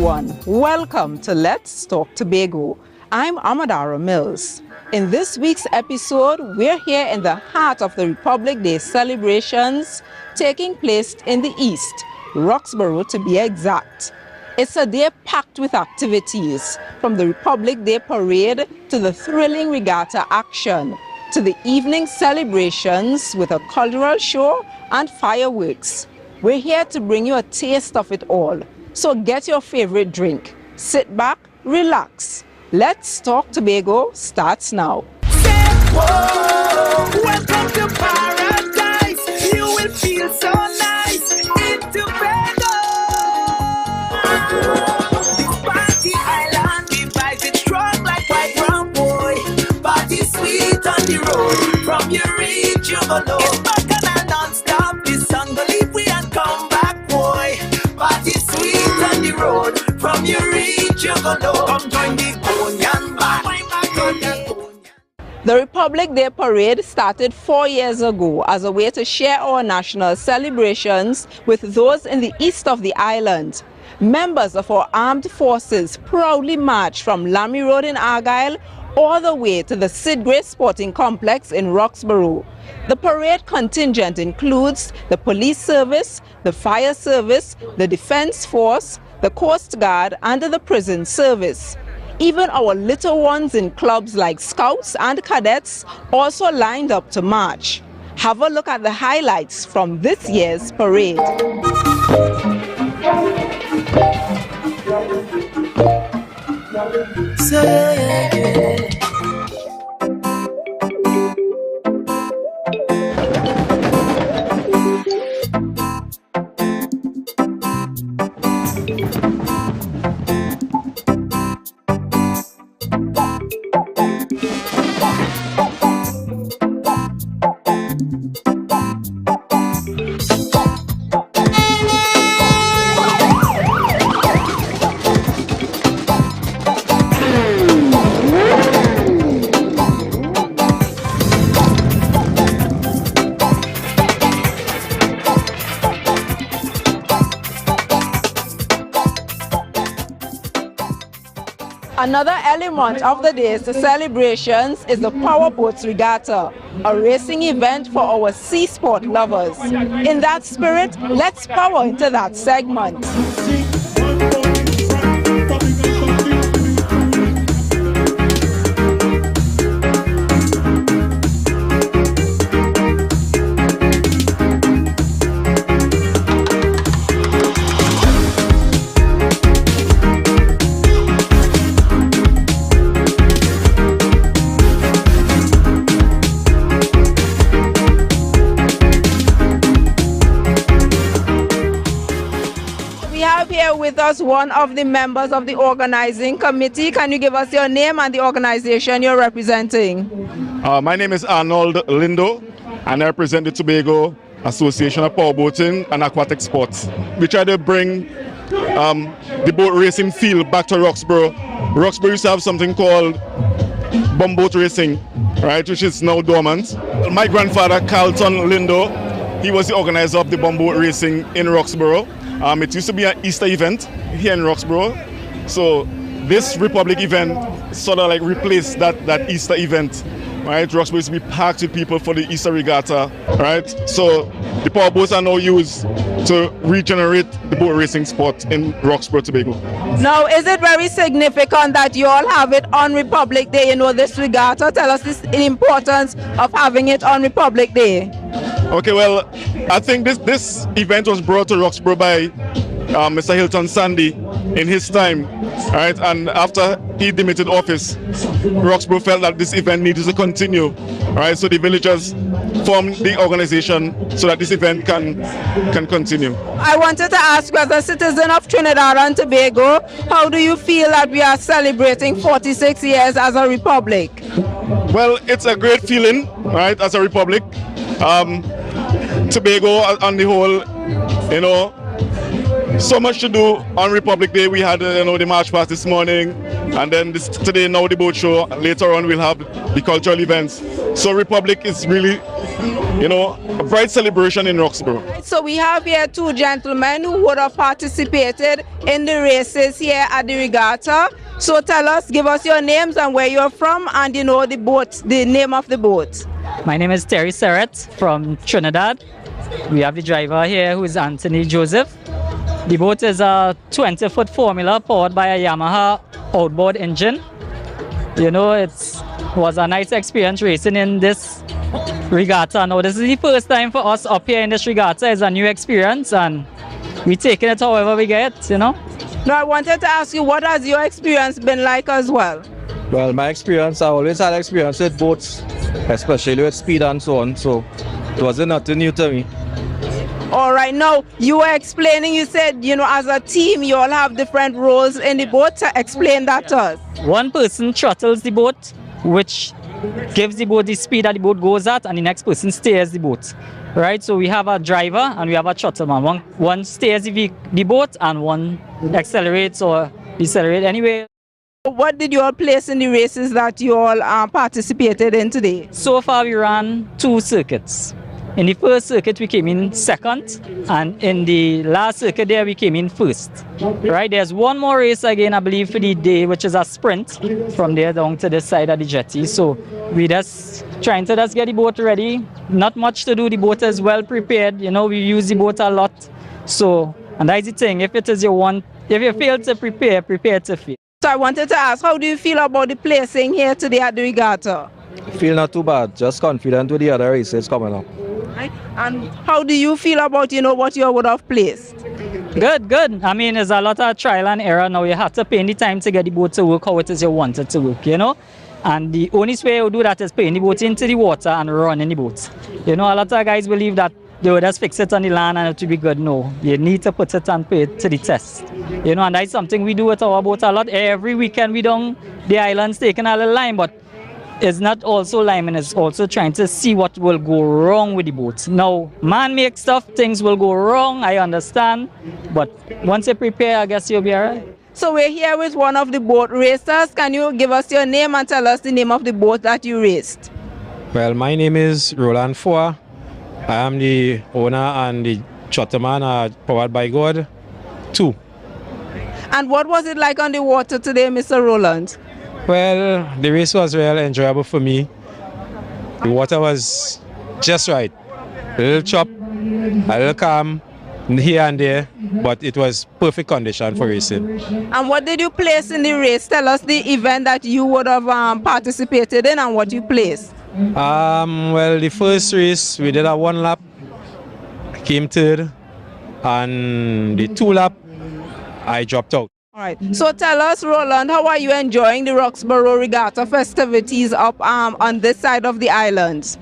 everyone. Welcome to Let's Talk Tobago. I'm Amadara Mills. In this week's episode, we're here in the heart of the Republic Day celebrations taking place in the East, Roxborough to be exact. It's a day packed with activities, from the Republic Day parade to the thrilling regatta action, to the evening celebrations with a cultural show and fireworks. We're here to bring you a taste of it all. So get your favorite drink, sit back, relax. Let's Talk Tobago starts now. Whoa, welcome to paradise. You will feel so nice in Tobago. This party island, we vibe it strong like white rum, boy. Party sweet on the road. From your reach, you go low. It's bacchanal non-stop. This song go leave we and come back, boy. Party sweet on the road. From your reach, you go low. Come join the Onion Band. The Republic Day Parade started 4 years ago as a way to share our national celebrations with those in the east of the island. Members of our armed forces proudly marched from Lamy Road in Argyle all the way to the Sid Gray Sporting Complex in Roxborough. The parade contingent includes the police service, the fire service, the defense force, the Coast Guard, and the prison service. Even our little ones in clubs like Scouts and Cadets also lined up to march. Have a look at the highlights from this year's parade. Another element of the day's celebrations is the Power Boats Regatta, a racing event for our sea sport lovers. In that spirit, let's power into that segment. Here with us one of the members of the organizing committee. Can you give us your name and the organization you're representing? My name is Arnold Lindo, and I represent the Tobago Association of Powerboating and Aquatic Sports. We try to bring the boat racing field back to Roxborough. Roxborough used to have something called bumboat racing, right, which is now dormant. My grandfather, Carlton Lindo, he was the organizer of the bumboat racing in Roxborough. It used to be an Easter event here in Roxborough. So this Republic event sort of like replaced that Easter event, right? Roxborough used to be packed with people for the Easter regatta, right? So the power boats are now used to regenerate the boat racing sport in Roxborough, Tobago. Now, is it very significant that you all have it on Republic Day, this regatta? Tell us the importance of having it on Republic Day. Okay, well, I think this event was brought to Roxborough by Mr. Hilton Sandy in his time, right? And after he demitted office, Roxborough felt that this event needed to continue, right? So the villagers formed the organization so that this event can continue. I wanted to ask you, as a citizen of Trinidad and Tobago, how do you feel that we are celebrating 46 years as a republic? Well, it's a great feeling, right, as a republic. Tobago on the whole, So much to do on Republic Day. We had the march past this morning, and then today now the boat show. Later on we'll have the cultural events. So Republic is really, a bright celebration in Roxborough. So we have here two gentlemen who would have participated in the races here at the regatta. So tell us, give us your names and where you're from, and the name of the boat. My name is Terry Serrett from Trinidad. We have the driver here who is Anthony Joseph. The boat is a 20-foot formula powered by a Yamaha outboard engine. It was a nice experience racing in this regatta. Now this is the first time for us up here in this regatta. It's a new experience and we're taking it however we get, Now I wanted to ask you, what has your experience been like as well? Well, my experience, I always had experience with boats, especially with speed and so on, so it wasn't nothing new to me. All right, now you were explaining, you said, as a team, you all have different roles in the boat. Explain that to us. One person throttles the boat, which gives the boat the speed that the boat goes at, and the next person steers the boat. Right, so we have a driver and we have a throttleman. One steers the boat and one accelerates or decelerates anyway. What did you all place in the races that you all participated in today? So far we ran 2 circuits. In the first circuit we came in second, and in the last circuit there we came in first. Right, there's one more race again, I believe, for the day, which is a sprint from there down to this side of the jetty. So we just trying to get the boat ready. Not much to do, the boat is well prepared. We use the boat a lot. So, and that's the thing, if you fail to prepare to fail. So I wanted to ask, how do you feel about the placing here today at the regatta? I feel not too bad, just confident with the other races coming up. Right. And how do you feel about, what you would have placed? Good. I mean, there's a lot of trial and error now. You have to pay in the time to get the boat to work how it is you want it to work, And the only way you do that is putting the boat into the water and running the boat. A lot of guys believe that they will just fix it on the land and it will be good. No, you need to put it and put it to the test. And that's something we do with our boat a lot. Every weekend we down the islands taking a little lime, but it's not also liming, it's also trying to see what will go wrong with the boat. Now, man-made stuff, things will go wrong, I understand, but once you prepare, I guess you'll be all right. So we're here with one of the boat racers. Can you give us your name and tell us the name of the boat that you raced? Well, my name is Roland Foa. I am the owner and the charterman powered by God 2. And what was it like on the water today, Mr. Roland? Well, the race was really enjoyable for me. The water was just right. A little chop, a little calm here and there, but it was perfect condition for racing. And what did you place in the race? Tell us the event that you would have participated in and what you placed. Well, the first race we did a 1 lap, came third, and the 2 lap I dropped out. All right. So tell us, Roland, how are you enjoying the Roxborough Regatta festivities up on this side of the island?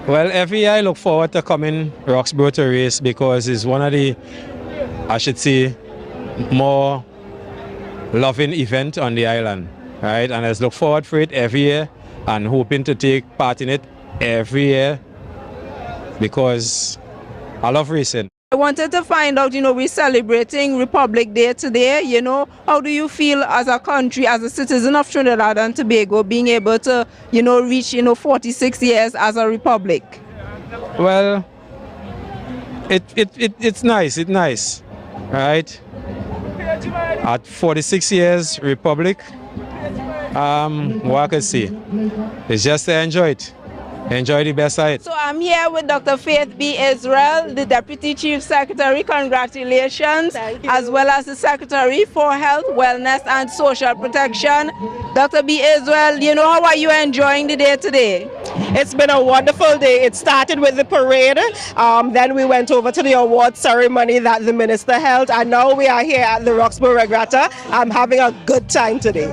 Well, every year I look forward to coming Roxborough to race because it's one of the, I should say, more loving event on the island, right? And I just look forward for it every year and hoping to take part in it every year because I love racing. I wanted to find out, we're celebrating Republic Day today, how do you feel as a country, as a citizen of Trinidad and Tobago, being able to, reach, 46 years as a republic? Well, it's nice, right? At 46 years, republic, what I can say, it's just to enjoy it. Enjoy the best side. So I'm here with Dr. Faith B. Israel, the Deputy Chief Secretary. Congratulations. As well as the Secretary for Health, Wellness and Social Protection. Dr. B. Israel, how are you enjoying the day today? It's been a wonderful day. It started with the parade, then we went over to the award ceremony that the minister held, and now we are here at the Roxborough Regatta. I'm having a good time today.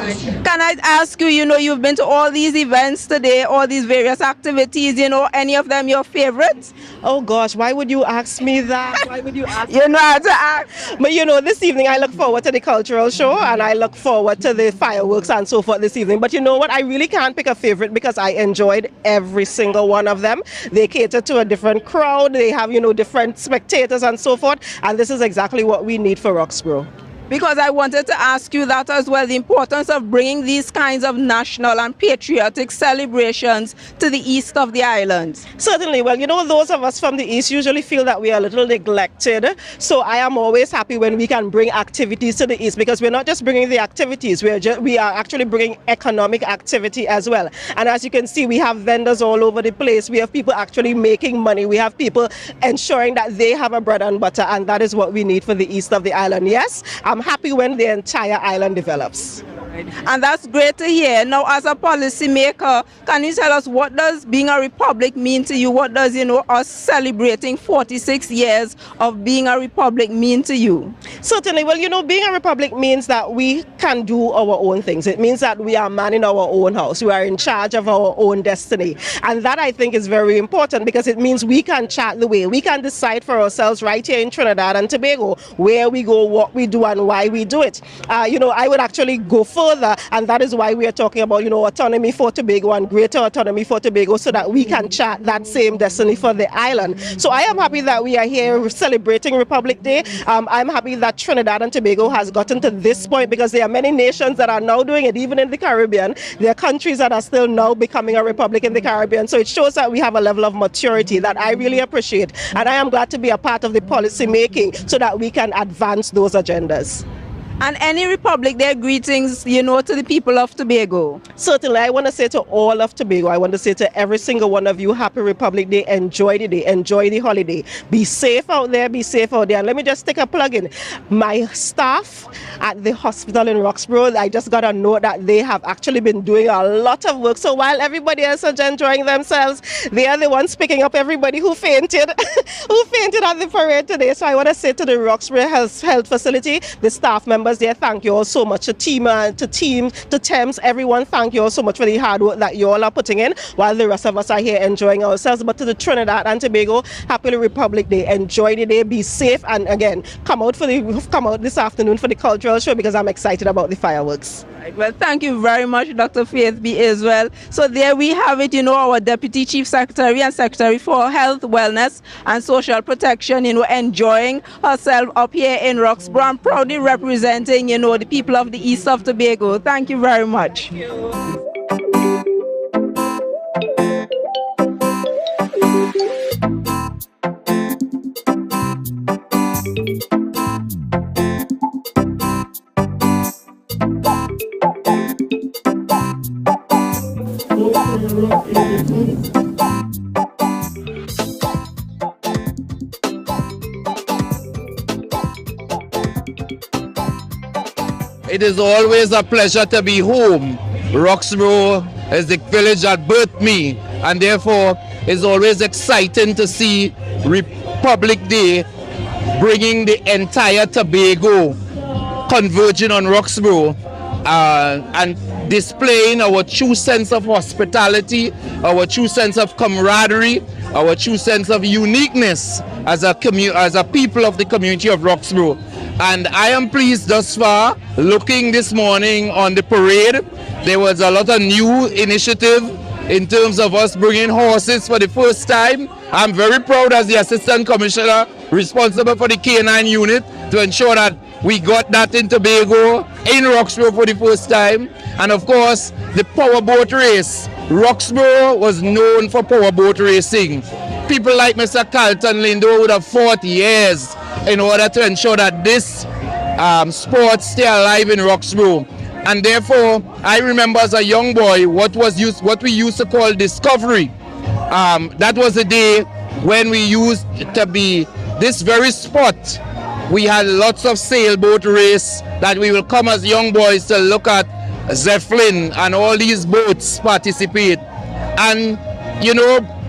Can I ask you, you've been to all these events today, all these various activities, any of them your favorites? Oh gosh, why would you ask me that? Why would you ask? You know how to act. But this evening I look forward to the cultural show and I look forward to the fireworks and so forth this evening. But you know what? I really can't pick a favorite because I enjoyed every single one of them. They cater to a different crowd. They have, different spectators and so forth. And this is exactly what we need for Roxborough. Because I wanted to ask you that as well, the importance of bringing these kinds of national and patriotic celebrations to the east of the island. Certainly. Well, those of us from the east usually feel that we are a little neglected. So I am always happy when we can bring activities to the east, because we're not just bringing the activities, we are actually bringing economic activity as well. And as you can see, we have vendors all over the place. We have people actually making money. We have people ensuring that they have a bread and butter, and that is what we need for the east of the island. Yes, I'm happy when the entire island develops. And that's great to hear. Now, as a policymaker, can you tell us what does being a republic mean to you? What does, us celebrating 46 years of being a republic mean to you? Certainly. Well, being a republic means that we can do our own things. It means that we are manning our own house. We are in charge of our own destiny. And that, I think, is very important, because it means we can chart the way. We can decide for ourselves right here in Trinidad and Tobago where we go, what we do, and why we do it. I would actually go further, and that is why we are talking about, autonomy for Tobago and greater autonomy for Tobago, so that we can chart that same destiny for the island. So I am happy that we are here celebrating Republic Day. I'm happy that Trinidad and Tobago has gotten to this point, because there are many nations that are now doing it, even in the Caribbean. There are countries that are still now becoming a republic in the Caribbean. So it shows that we have a level of maturity that I really appreciate. And I am glad to be a part of the policy making so that we can advance those agendas. And any Republic Day greetings, to the people of Tobago? Certainly. I want to say to all of Tobago, I want to say to every single one of you, happy Republic Day. Enjoy the day. Enjoy the holiday. Be safe out there. Be safe out there. And let me just take a plug in. My staff at the hospital in Roxborough, I just got a note that they have actually been doing a lot of work. So while everybody else is enjoying themselves, they are the ones picking up everybody who fainted, who fainted at the parade today. So I want to say to the Roxborough Health Facility, the staff members there, thank you all so much. To Thames, everyone, thank you all so much for the hard work that you all are putting in, while the rest of us are here enjoying ourselves. But to the Trinidad and Tobago, happy Republic Day. Enjoy the day, be safe, and again, come out this afternoon for the cultural show, because I'm excited about the fireworks. Well, thank you very much, Dr. Faith B. Israel. So there we have it, our Deputy Chief Secretary and Secretary for Health, Wellness and Social Protection, enjoying herself up here in Roxborough and proudly representing, the people of the east of Tobago. Thank you very much. Thank you. It is always a pleasure to be home. Roxborough is the village that birthed me, and therefore it's always exciting to see Republic Day bringing the entire Tobago converging on Roxborough and displaying our true sense of hospitality, our true sense of camaraderie, our true sense of uniqueness as a people of the community of Roxborough. And I am pleased thus far, looking this morning on the parade, there was a lot of new initiative in terms of us bringing horses for the first time. I'm very proud as the Assistant Commissioner responsible for the K9 unit to ensure that we got that in Tobago, in Roxborough for the first time. And of course, the powerboat race. Roxborough was known for powerboat racing. People like Mr. Carlton Lindo would have fought years in order to ensure that this sport stay alive in Roxborough. And therefore, I remember as a young boy what we used to call discovery. That was the day when we used to be this very spot. We had lots of sailboat race that we will come as young boys to look at Zeppelin and all these boats participate. And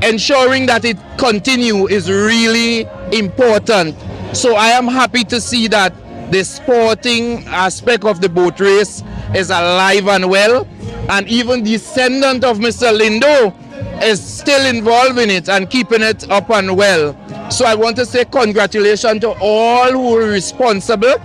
ensuring that it continue is really important. So I am happy to see that the sporting aspect of the boat race is alive and well, and even descendant of Mr. Lindo is still involved in it and keeping it up and well. So I want to say congratulations to all who are responsible,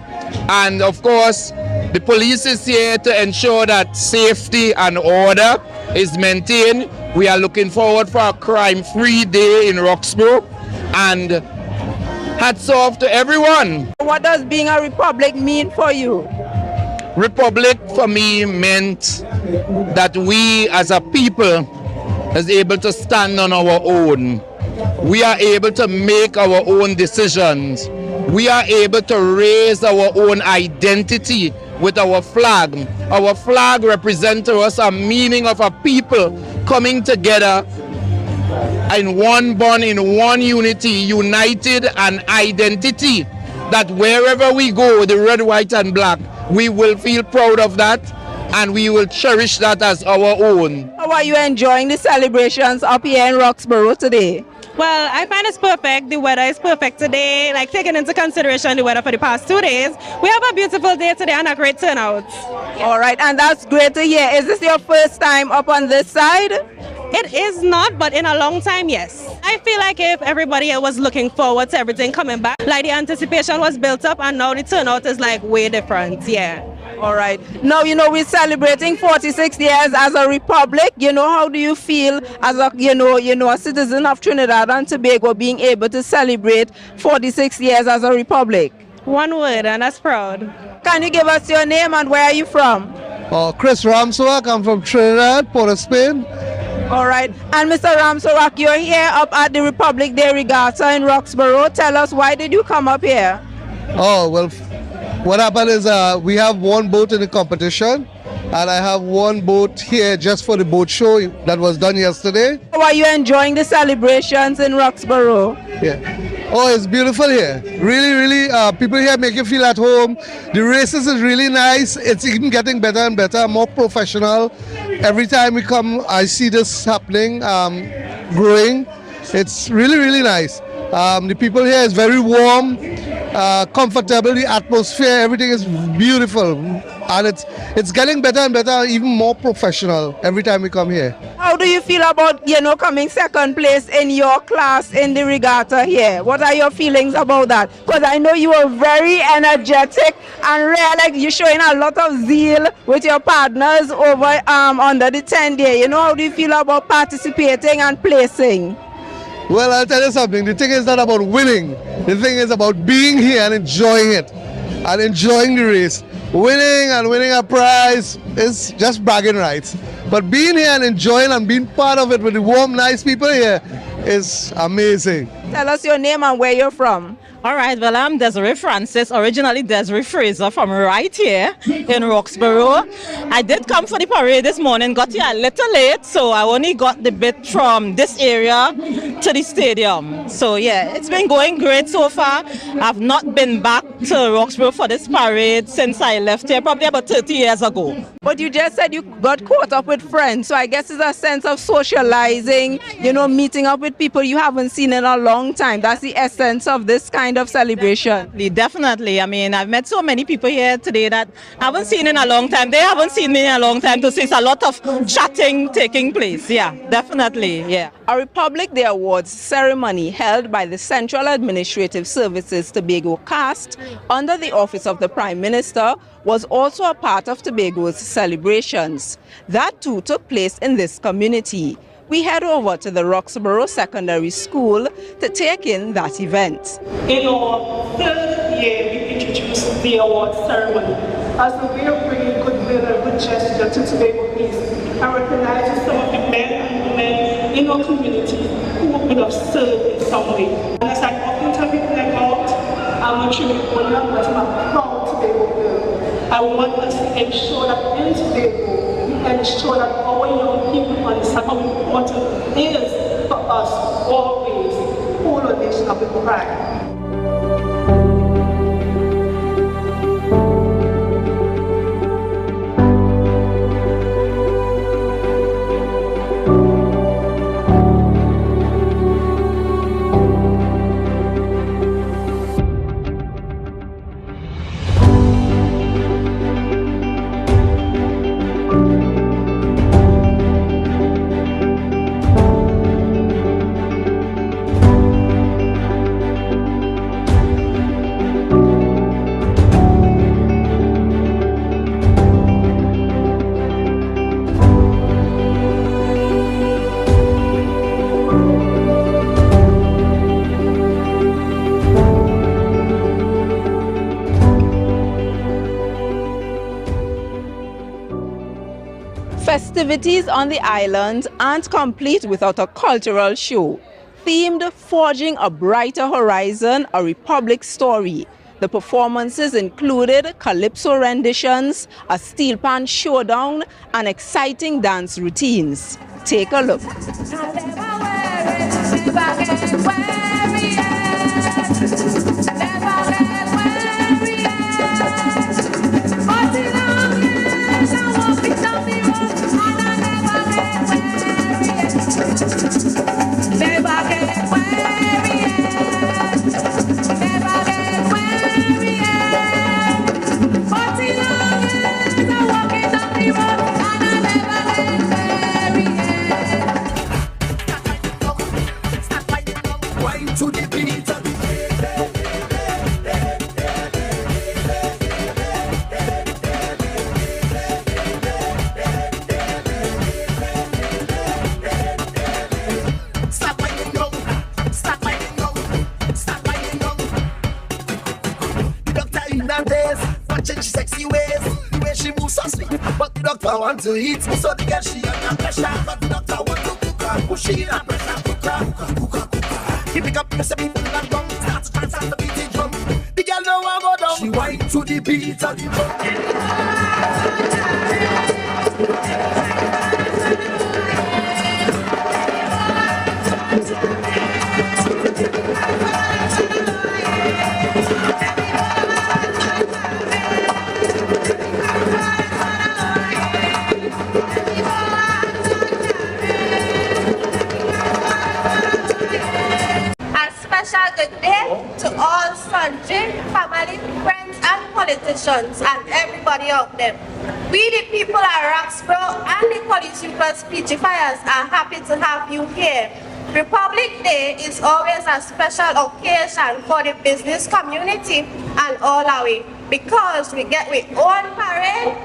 and of course the police is here to ensure that safety and order is maintained. We are looking forward for a crime-free day in Roxborough, and hats off to everyone. What does being a republic mean for you? Republic for me meant that we as a people is able to stand on our own. We are able to make our own decisions. We are able to raise our own identity with our flag. Our flag represents to us a meaning of a people coming together in one bond, in one unity, united and identity, that wherever we go, the red, white and black, we will feel proud of that and we will cherish that as our own. How are you enjoying the celebrations up here in Roxborough today? Well, I find it's perfect. The weather is perfect today. Like, taking into consideration the weather for the past 2 days, we have a beautiful day today and a great turnout. All right, and that's great to hear. Is this your first time up on this side? It is not, but in a long time, yes. I feel like if everybody was looking forward to everything coming back, like the anticipation was built up and now the turnout is like way different, yeah. All right. Now, we're celebrating 46 years as a republic. How do you feel as a, a citizen of Trinidad and Tobago being able to celebrate 46 years as a republic? One word, and that's proud. Can you give us your name and where are you from? Chris Ramsawak, I'm from Trinidad, Port of Spain. All right. And Mr. Ramsawak, you're here up at the Republic Day Regatta in Roxborough. Tell us, why did you come up here? Oh, well, what happened is we have one boat in the competition, and I have one boat here just for the boat show that was done yesterday. How are you enjoying the celebrations in Roxborough? Yeah. Oh, it's beautiful here. Really, really, people here make you feel at home. The races is really nice. It's even getting better and better, more professional. Every time we come, I see this happening, growing. It's really, really nice. The people here is very warm, comfortable. The atmosphere, everything is beautiful, and it's getting better and better, even more professional every time we come here. How do you feel about coming second place in your class in the regatta here? What are your feelings about that? Because I know you were very energetic and like you're showing a lot of zeal with your partners over under the 10-day. How do you feel about participating and placing? Well, I'll tell you something. The thing is not about winning. The thing is about being here and enjoying it and enjoying the race. Winning and winning a prize is just bragging rights. But being here and enjoying and being part of it with the warm, nice people here is amazing. Tell us your name and where you're from. All right, well, I'm Desiree Francis, originally Desiree Fraser from right here in Roxborough. I did come for the parade this morning, got here a little late, so I only got the bit from this area to the stadium. So yeah, it's been going great so far. I've not been back to Roxborough for this parade since I left here, probably about 30 years ago. But you just said you got caught up with friends, so I guess it's a sense of socializing, meeting up with people you haven't seen in a long time. That's the essence of this kind of celebration. Definitely. I mean, I've met so many people here today that I haven't seen in a long time. They haven't seen me in a long time, so it's a lot of chatting taking place. Yeah, definitely. Yeah. A Republic Day Awards ceremony held by the Central Administrative Services Tobago CAST under the Office of the Prime Minister was also a part of Tobago's celebrations. That too took place in this community. We head over to the Roxborough Secondary School to take in that event. In our third year, we introduced the award ceremony as a way of bringing goodwill and good gesture to Tobago East and recognizing some of the men and women in our community who would have served in some way. And as I often tell people about, I'm a Trinidadian, but I'm a proud Tobago girl. I want us to ensure that in Tobago, ensure that our young people understand how important it is for us always hold a nation up with pride. Festivities on the island aren't complete without a cultural show. Themed Forging a Brighter Horizon, a Republic Story. The performances included calypso renditions, a steel pan showdown, and exciting dance routines. Take a look. Sexy ways, the way she moves so sweet, but the doctor want to eat. So the girl she under pressure, but the doctor want to cook her. Push she in a pressure cooker. He pick up the beat and drum, start to dance the beat drum. The girl don't want go down, she whine to the beat of the drum. Good day to all sundry, family, friends and politicians and everybody out there. We the people at Roxborough and the Police Troopers PG-Fires are happy to have you here. Republic Day is always a special occasion for the business community and all our way because we get with own parade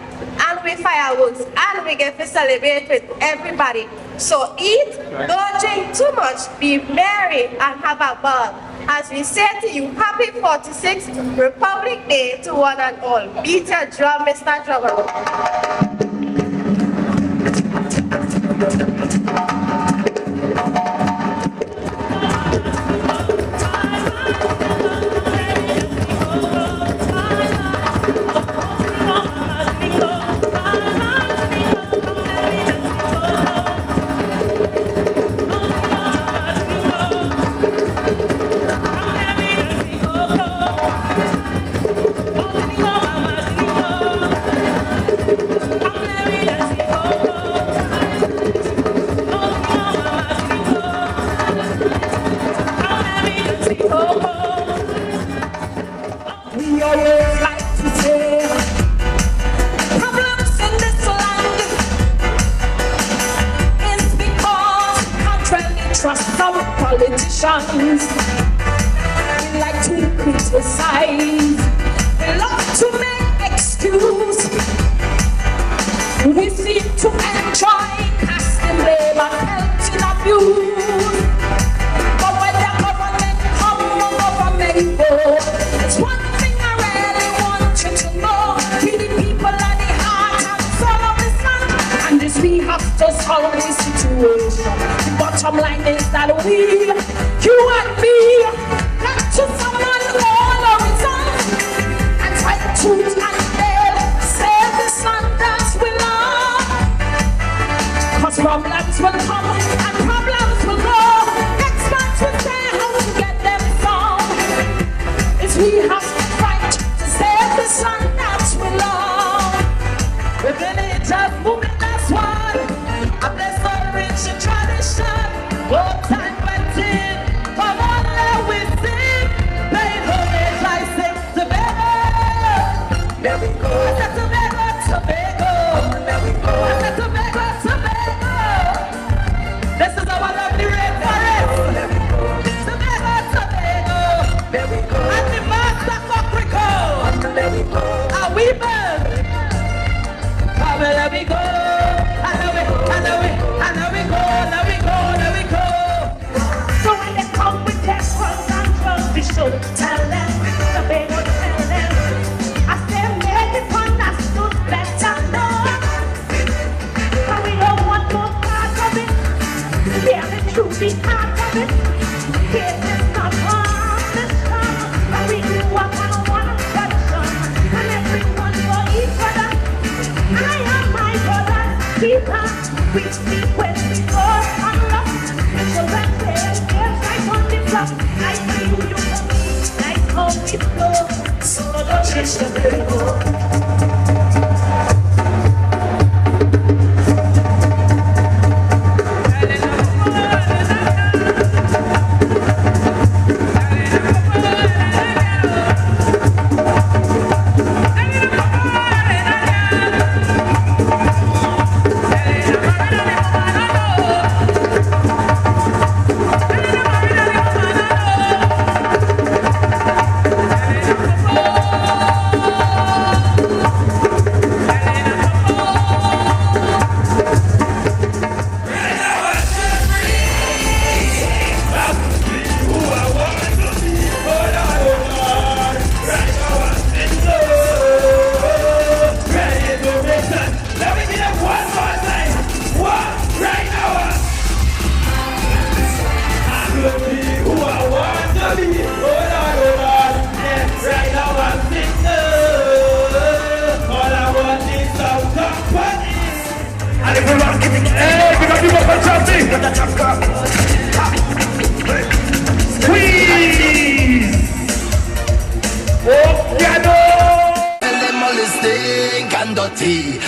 and with fireworks and we get to celebrate with everybody. So eat, don't drink too much, be merry and have a ball. As we say to you, happy 46th Republic Day to one and all. Beat your drum, Mr. Drummer. Politicians, we like to criticize, we love to make excuse, we seem to enjoy casting blame and pelting abuse. But when the government come, the government go. It's one thing I really want you to know. We the people are the heart and soul of this land, and this we have to solve this situation. The bottom line is that we, you and me, got to summon all our resolve and try to and nail, save this land that we love. Cause problems will come and problems will go. Experts will say how to get them solved. It's we have to fight to save this land that we love. The villagers moving as one, a blessed rich tradition. What time went in, come on, let we sing. Pay homage, I sing Tobago. There we go. I said Tobago, Tobago. There we go. I said Tobago, Tobago. This is our lovely rainforest. There we go. Tobago, Tobago. There we go. And the master Cocrico. There we go. And we burn. Come on, let me go. And there we go. And there we go. And there we go. There we go. There we go. So when they come with their cross and drums, we should tell them, Tobago, tell them. I say, make it understood better, no. And it go, so don't change the tempo.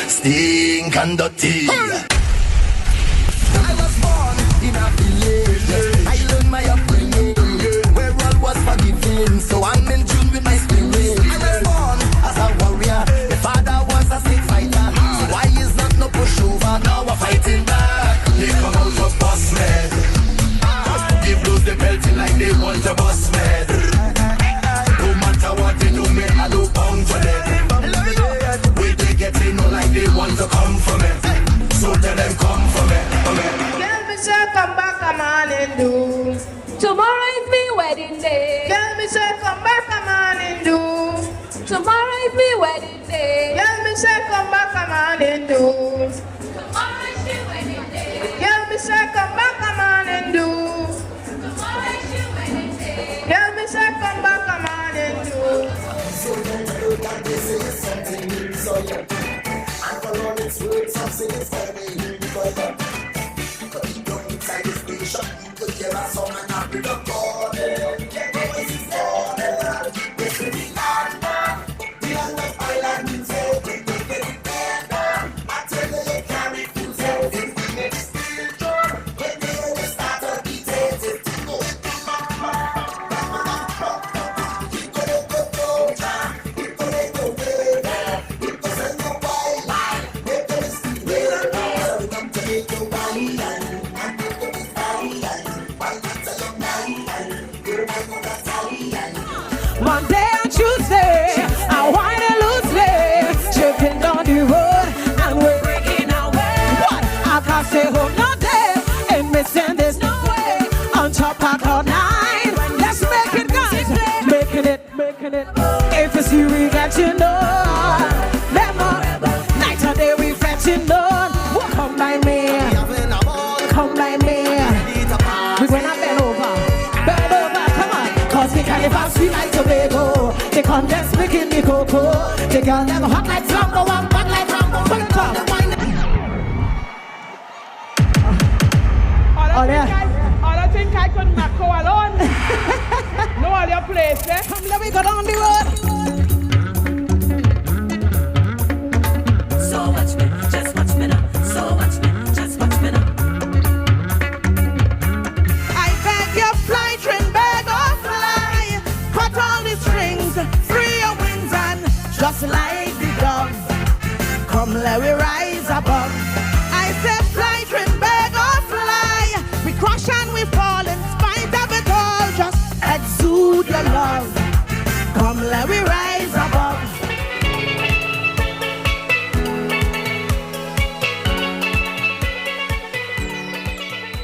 Stink and dirty. I was born in a village. I learned my upbringing, where all was forgiving. So I'm in tune with my spirit. I was born as a warrior. My father was a sick fighter. So why is not no pushover? Now we're fighting back. They come out of bus med. Give those the belting like they want a bus med. No matter what they do, me I do bound for them. They know like they want to come from it. So tell them come from it. Girl, me say come back, come on and do. Tomorrow is me wedding day. Girl, me say come back, come on and do. Tomorrow is me wedding day. Girl, me say come back, come on and do. Tomorrow is me wedding day. Girl, me say come back, come on and do. Tomorrow is me wedding day. Girl, me say come back, come on and do. So don't know that this is something new, so yeah. And for all its words, something is coming. Because you don't inside the station, you could hear a song and not be the morning. Yeah, voice is morning. This is the land of island music. We don't get it better. I tell you, you carry full self. If we make still drum, when they always start to beat it, it's to go. Monday and Tuesday, I wind and loosely, tripping down the road, and we're breaking our way. What? I can't stay home no day, and missing there's no way. On top of cloud nine, let's make it, guys. Making it. If it's you, we got you know. Lemon, night and day we fetching on. Well, come by me. We gonna bend over, come on. Cause we can't live sweet like Tobago. They condensed making me cocoa. The girl never hot like flambo, one bad like Rambo. I think I could not go alone. No other place, eh? Come, let me go down the road. So watch me, just watch me now. So watch me, just watch me now. I beg your fly, train, beg or fly. Cut all the strings, free your wings and just like the dove. Come, let me rise above. I said fly, train, beg or fly. We crash and we fall in spite of it all. Just exude your love. Come, let me rise above.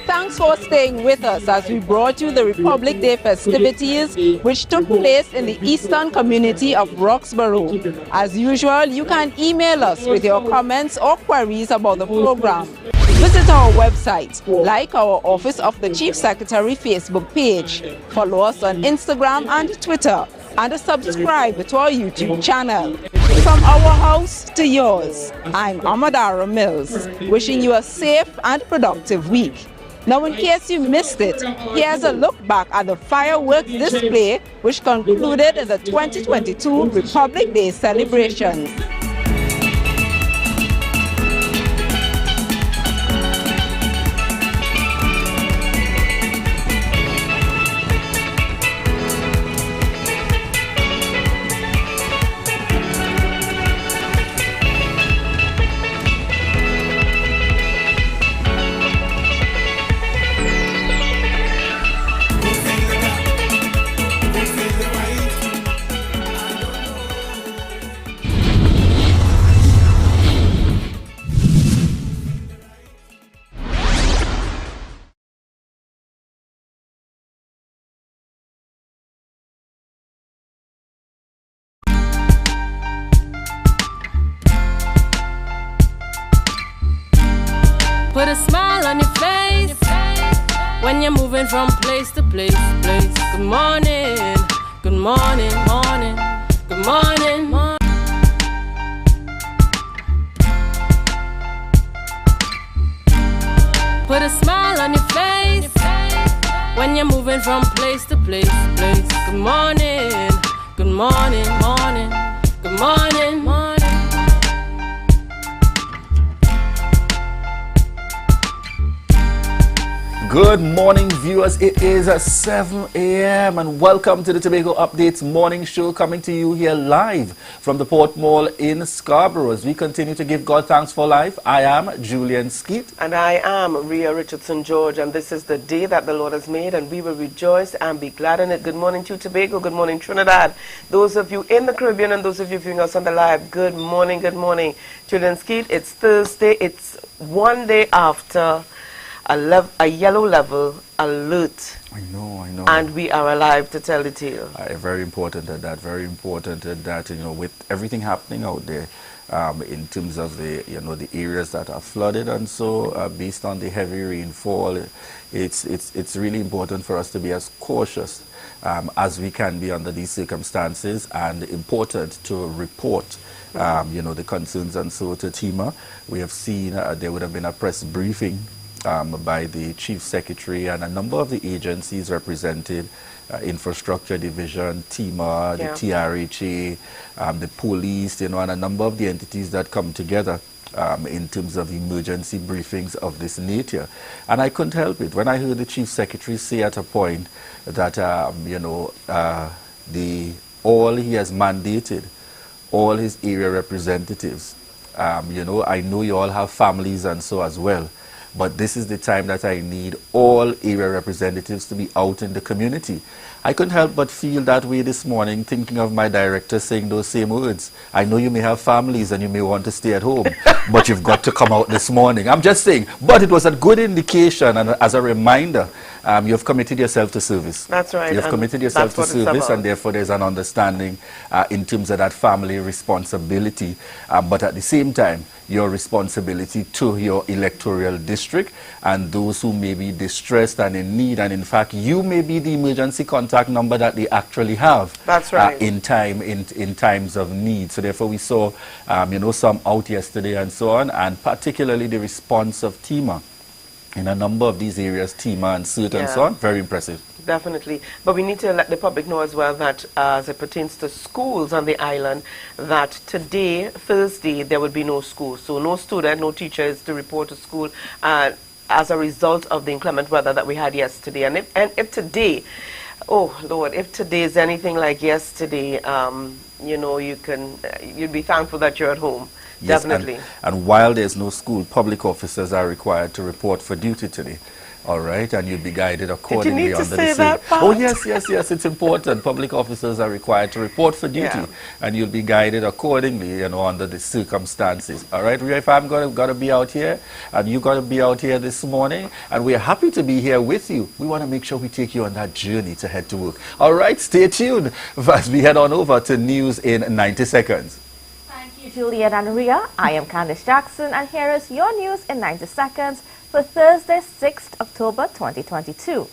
Thanks for staying with us as we brought you the Republic Day festivities which took place in the eastern community of Roxborough. As usual, you can email us with your comments or queries about the program. Visit our website, like our Office of the Chief Secretary Facebook page, follow us on Instagram and Twitter, and subscribe to our YouTube channel. From our house to yours, I'm Amadara Mills, wishing you a safe and productive week. Now, in case you missed it, here's a look back at the fireworks display which concluded in the 2022 Republic Day celebrations. Put a smile on your face when you're moving from place to place. Good morning, good morning, morning, good morning, morning. Put a smile on your face when you're moving from place to place. Good morning, good morning, morning, good morning, morning. Good morning, viewers. It is 7 a.m. and welcome to the Tobago Updates morning show, coming to you here live from the Port Mall in Scarborough. As we continue to give God thanks for life, I am Julian Skeet. And I am Rhea Richardson George, and this is the day that the Lord has made, and we will rejoice and be glad in it. Good morning to Tobago, good morning Trinidad. Those of you in the Caribbean and those of you viewing us on the live, good morning, good morning. Julian Skeet, it's Thursday, it's one day after a yellow level alert. I know. And we are alive to tell the tale. Very important at that, very important at that, you know, with everything happening out there, in terms of the, you know, the areas that are flooded and so, based on the heavy rainfall, it's really important for us to be as cautious as we can be under these circumstances, and important to report you know, the concerns and so to TEMA. We have seen there would have been a press briefing by the Chief Secretary and a number of the agencies represented, Infrastructure Division, TEMA, the TRHA, the police, you know, and a number of the entities that come together in terms of emergency briefings of this nature. And I couldn't help it when I heard the Chief Secretary say at a point that, you know, all he has mandated, all his area representatives, you know, I know you all have families and so as well, but this is the time that I need all area representatives to be out in the community. I couldn't help but feel that way this morning, thinking of my director saying those same words. I know you may have families and you may want to stay at home, but you've got to come out this morning. I'm just saying, but it was a good indication, and as a reminder, you've committed yourself to service. That's right. You've committed yourself to service, and therefore there's an understanding in terms of that family responsibility, but at the same time, your responsibility to your electoral district and those who may be distressed and in need, and in fact you may be the emergency contact number that they actually have. That's right. In times of need. So therefore we saw you know, some out yesterday and so on, and particularly the response of TEMA in a number of these areas, TEMA and CERT and so on, very impressive. Definitely. But we need to let the public know as well that as it pertains to schools on the island, that today, Thursday, there will be no school. So no student, no teacher is to report to school as a result of the inclement weather that we had yesterday. And if today, oh Lord, if today is anything like yesterday, you know, you'd be thankful that you're at home. Yes, definitely. And while there's no school, public officers are required to report for duty today. All right, and you'll be guided accordingly. Did you need to say that part? Oh, yes, it's important. Public officers are required to report for duty, and you'll be guided accordingly, you know, under the circumstances. All right, Rhea, if I'm going to be out here, and you're going to be out here this morning, and we're happy to be here with you, we want to make sure we take you on that journey to head to work. All right, stay tuned as we head on over to news in 90 seconds. Thank you, Julian and Rhea. I am Candice Jackson, and here is your news in 90 seconds. For Thursday, 6th October 2022.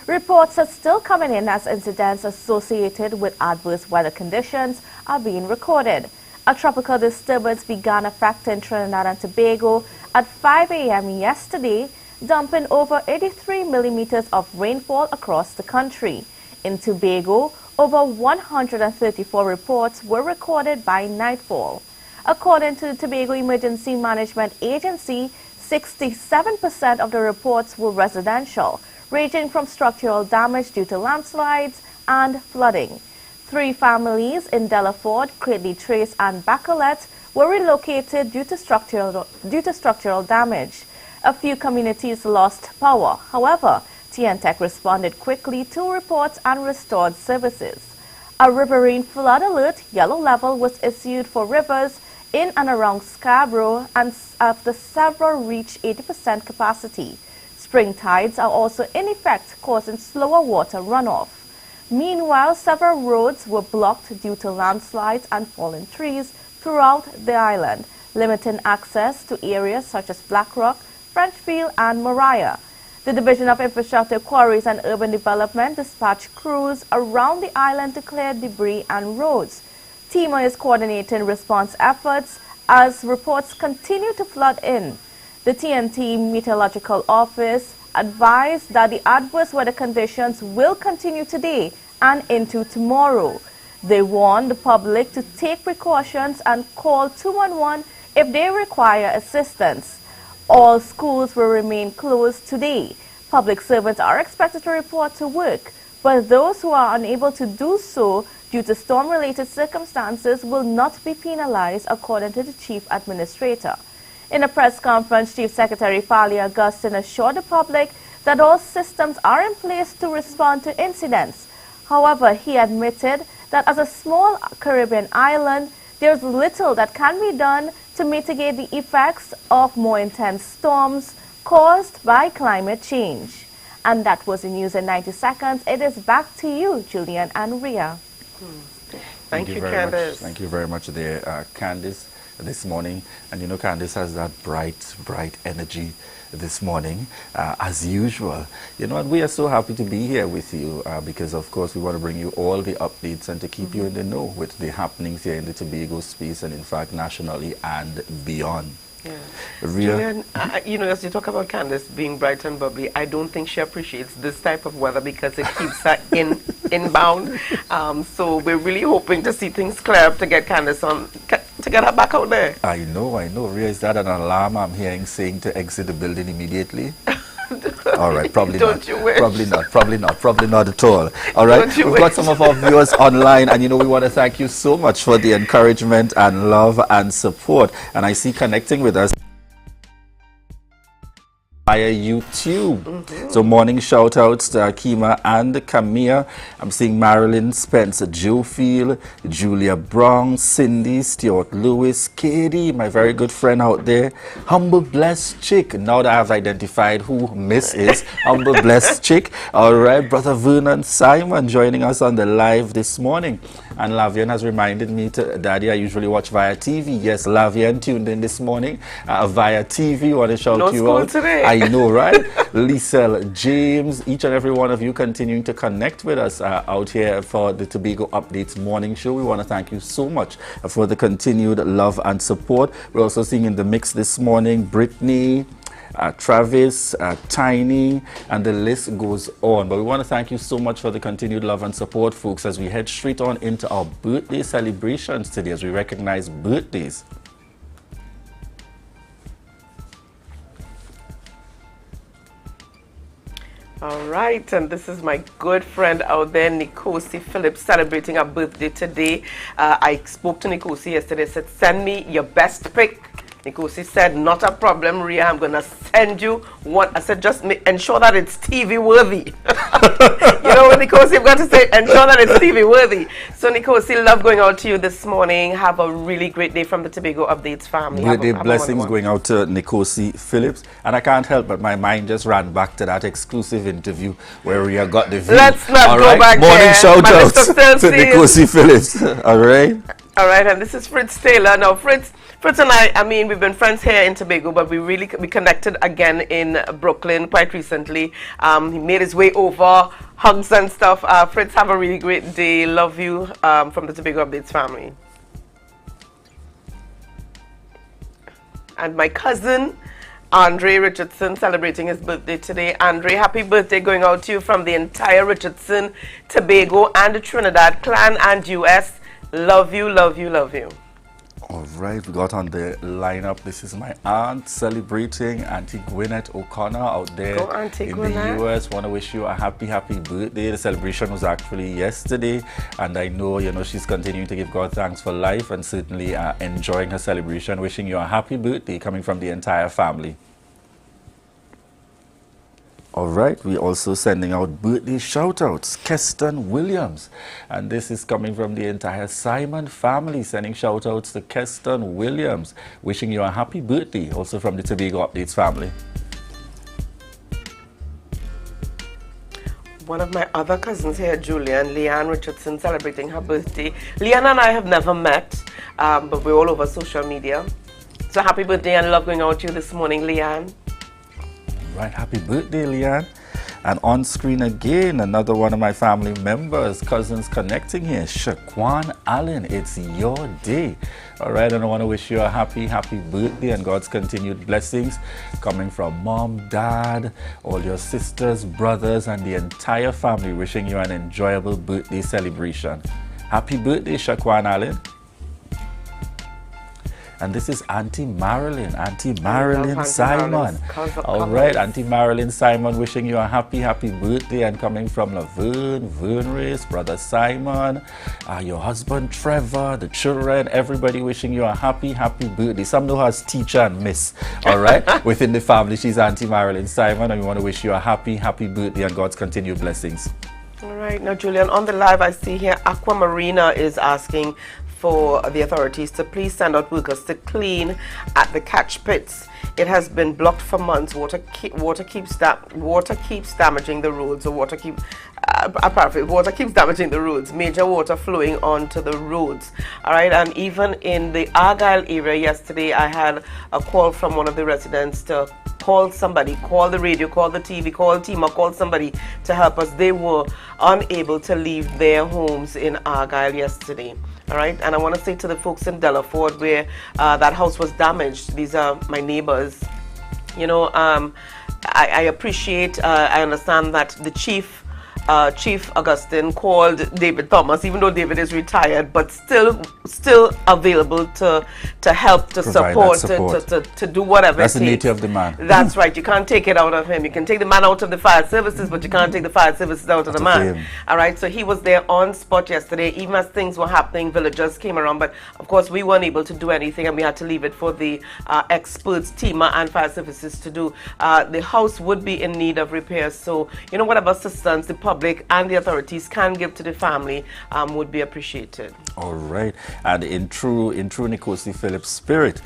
Reports are still coming in as incidents associated with adverse weather conditions are being recorded. A tropical disturbance began affecting Trinidad and Tobago at 5 a.m. yesterday, dumping over 83 millimeters of rainfall across the country. In Tobago, over 134 reports were recorded by nightfall. According to the Tobago Emergency Management Agency, 67% of the reports were residential, ranging from structural damage due to landslides and flooding. 3 families in Delaford, Cradley Trace and Bacolet were relocated due to structural damage. A few communities lost power. However, TNTech responded quickly to reports and restored services. A riverine flood alert yellow level was issued for rivers in and around Scarborough, and after several reached 80% capacity. Spring tides are also in effect, causing slower water runoff. Meanwhile, several roads were blocked due to landslides and fallen trees throughout the island, limiting access to areas such as Blackrock, Frenchfield and Mariah. The Division of Infrastructure, Quarries and Urban Development dispatched crews around the island to clear debris and roads. TEMA is coordinating response efforts as reports continue to flood in. The TNT Meteorological Office advised that the adverse weather conditions will continue today and into tomorrow. They warned the public to take precautions and call 211 if they require assistance. All schools will remain closed today. Public servants are expected to report to work, but those who are unable to do so due to storm-related circumstances will not be penalized, according to the Chief Administrator. In a press conference, Chief Secretary Fali Augustine assured the public that all systems are in place to respond to incidents. However, he admitted that as a small Caribbean island, there's little that can be done to mitigate the effects of more intense storms caused by climate change. And that was the news in 90 seconds. It is back to you, Julian and Ria. Thank you, very Candice. much. Thank you very much there, Candice, this morning. And you know, Candice has that bright energy this morning, as usual. You know, and we are so happy to be here with you because, of course, we want to bring you all the updates and to keep you in the know with the happenings here in the Tobago space and, in fact, nationally and beyond. Yeah. Julian, you know, as you talk about Candice being bright and bubbly, I don't think she appreciates this type of weather because it keeps her inbound. So we're really hoping to see things clear up to get Candice on, to get her back out there. I know. Ria, is that an alarm I'm hearing saying to exit the building immediately? All right, probably not. Probably not at all. All right, we've got some of our viewers online, and you know, we want to thank you so much for the encouragement and love and support. And I see connecting with us via YouTube. So morning shout outs to Akima and Kamia. I'm seeing Marilyn, Spencer, Joe Field, Julia Brown, Cindy, Stuart Lewis, Katie, my very good friend out there, Humble Blessed Chick. Now that I've identified who Miss is, Humble Blessed Chick. All right, Brother Vernon Simon joining us on the live this morning. And Lavian has reminded me to Daddy, I usually watch via TV. Yes, Lavian tuned in this morning via TV. Want to shout you out today. I know, right? Lisel, James, each and every one of you continuing to connect with us out here for the Tobago Updates morning show. We want to thank you so much for the continued love and support. We're also seeing in the mix this morning Brittany, Travis, Tiny, and the list goes on. But we want to thank you so much for the continued love and support, folks, as we head straight on into our birthday celebrations today, as we recognize birthdays. All right, and this is my good friend out there, Nikosi Phillips, celebrating her birthday today. I spoke to Nikosi yesterday, said, send me your best pic. Nikosi said, not a problem, Ria, I'm going to send you one. I said, just ensure that it's TV worthy. You know, Nikosi, you've got to say, ensure that it's TV worthy. So, Nikosi, love going out to you this morning. Have a really great day from the Tobago Updates family. Birthday blessings going out to Nikosi Phillips. And I can't help but my mind just ran back to that exclusive interview where Ria got the view. Let's not go back morning there. shout out to Nikosi Phillips. All right. All right, and this is Fritz Taylor. Now, Fritz and I mean, we've been friends here in Tobago, but we connected again in Brooklyn quite recently. He made his way over, hugs and stuff. Fritz, have a really great day. Love you from the Tobago Updates family. And my cousin, Andre Richardson celebrating his birthday today. Andre, happy birthday going out to you from the entire Richardson, Tobago, and the Trinidad clan and US. Love you, love you, love you. All right, we got on the lineup. This is my aunt celebrating, Auntie Gwyneth O'Connor out there in the US. Want to wish you a happy birthday. The celebration was actually yesterday, and I know, you know, she's continuing to give God thanks for life and certainly enjoying her celebration. Wishing you a happy birthday coming from the entire family. All right, we're also sending out birthday shout-outs. Keston Williams. And this is coming from the entire Simon family, sending shout-outs to Keston Williams. Wishing you a happy birthday, also from the Tobago Updates family. One of my other cousins here, Julian, Leanne Richardson, celebrating her birthday. Leanne and I have never met, but we're all over social media. So happy birthday and love going out to you this morning, Leanne. Right, happy birthday, Leanne. And on screen again, another one of my family members, cousins connecting here, Shaquan Allen. It's your day. All right, and I want to wish you a happy birthday and God's continued blessings coming from mom, dad, all your sisters, brothers, and the entire family. Wishing you an enjoyable birthday celebration. Happy birthday, Shaquan Allen. And this is Auntie Marilyn Simon. All right, Auntie Marilyn Simon, wishing you a happy birthday and coming from Laverne, Vernrace, Brother Simon, your husband Trevor, the children, everybody wishing you a happy birthday. Some know her as teacher and miss, all right? Within the family, she's Auntie Marilyn Simon, and we want to wish you a happy birthday and God's continued blessings. All right, now Julian, on the live I see here, Aquamarina is asking for the authorities to please send out workers to clean at the catch pits. It has been blocked for months. Water keeps damaging the roads, or water keeps damaging the roads. Major water flowing onto the roads. All right, and even in the Argyle area yesterday, I had a call from one of the residents to call somebody, call the radio, call the TV, call TIMA, call somebody to help us. They were unable to leave their homes in Argyle yesterday. All right, and I want to say to the folks in Delaford where that house was damaged, these are my neighbors, you know, I appreciate, I understand that the Chief Augustine called David Thomas, even though David is retired, but still available to help, to support, to do whatever That's it the takes. nature of the man. That's right. You can't take it out of him. You can take the man out of the fire services, but you can't take the fire services out of the man. All right. So he was there on spot yesterday, even as things were happening. Villagers came around, but of course we weren't able to do anything, and we had to leave it for the experts, TIMA and fire services to do. The house would be in need of repairs. So you know, whatever assistance the public and the authorities can give to the family would be appreciated. All right, and in true Nikosi Phillips spirit,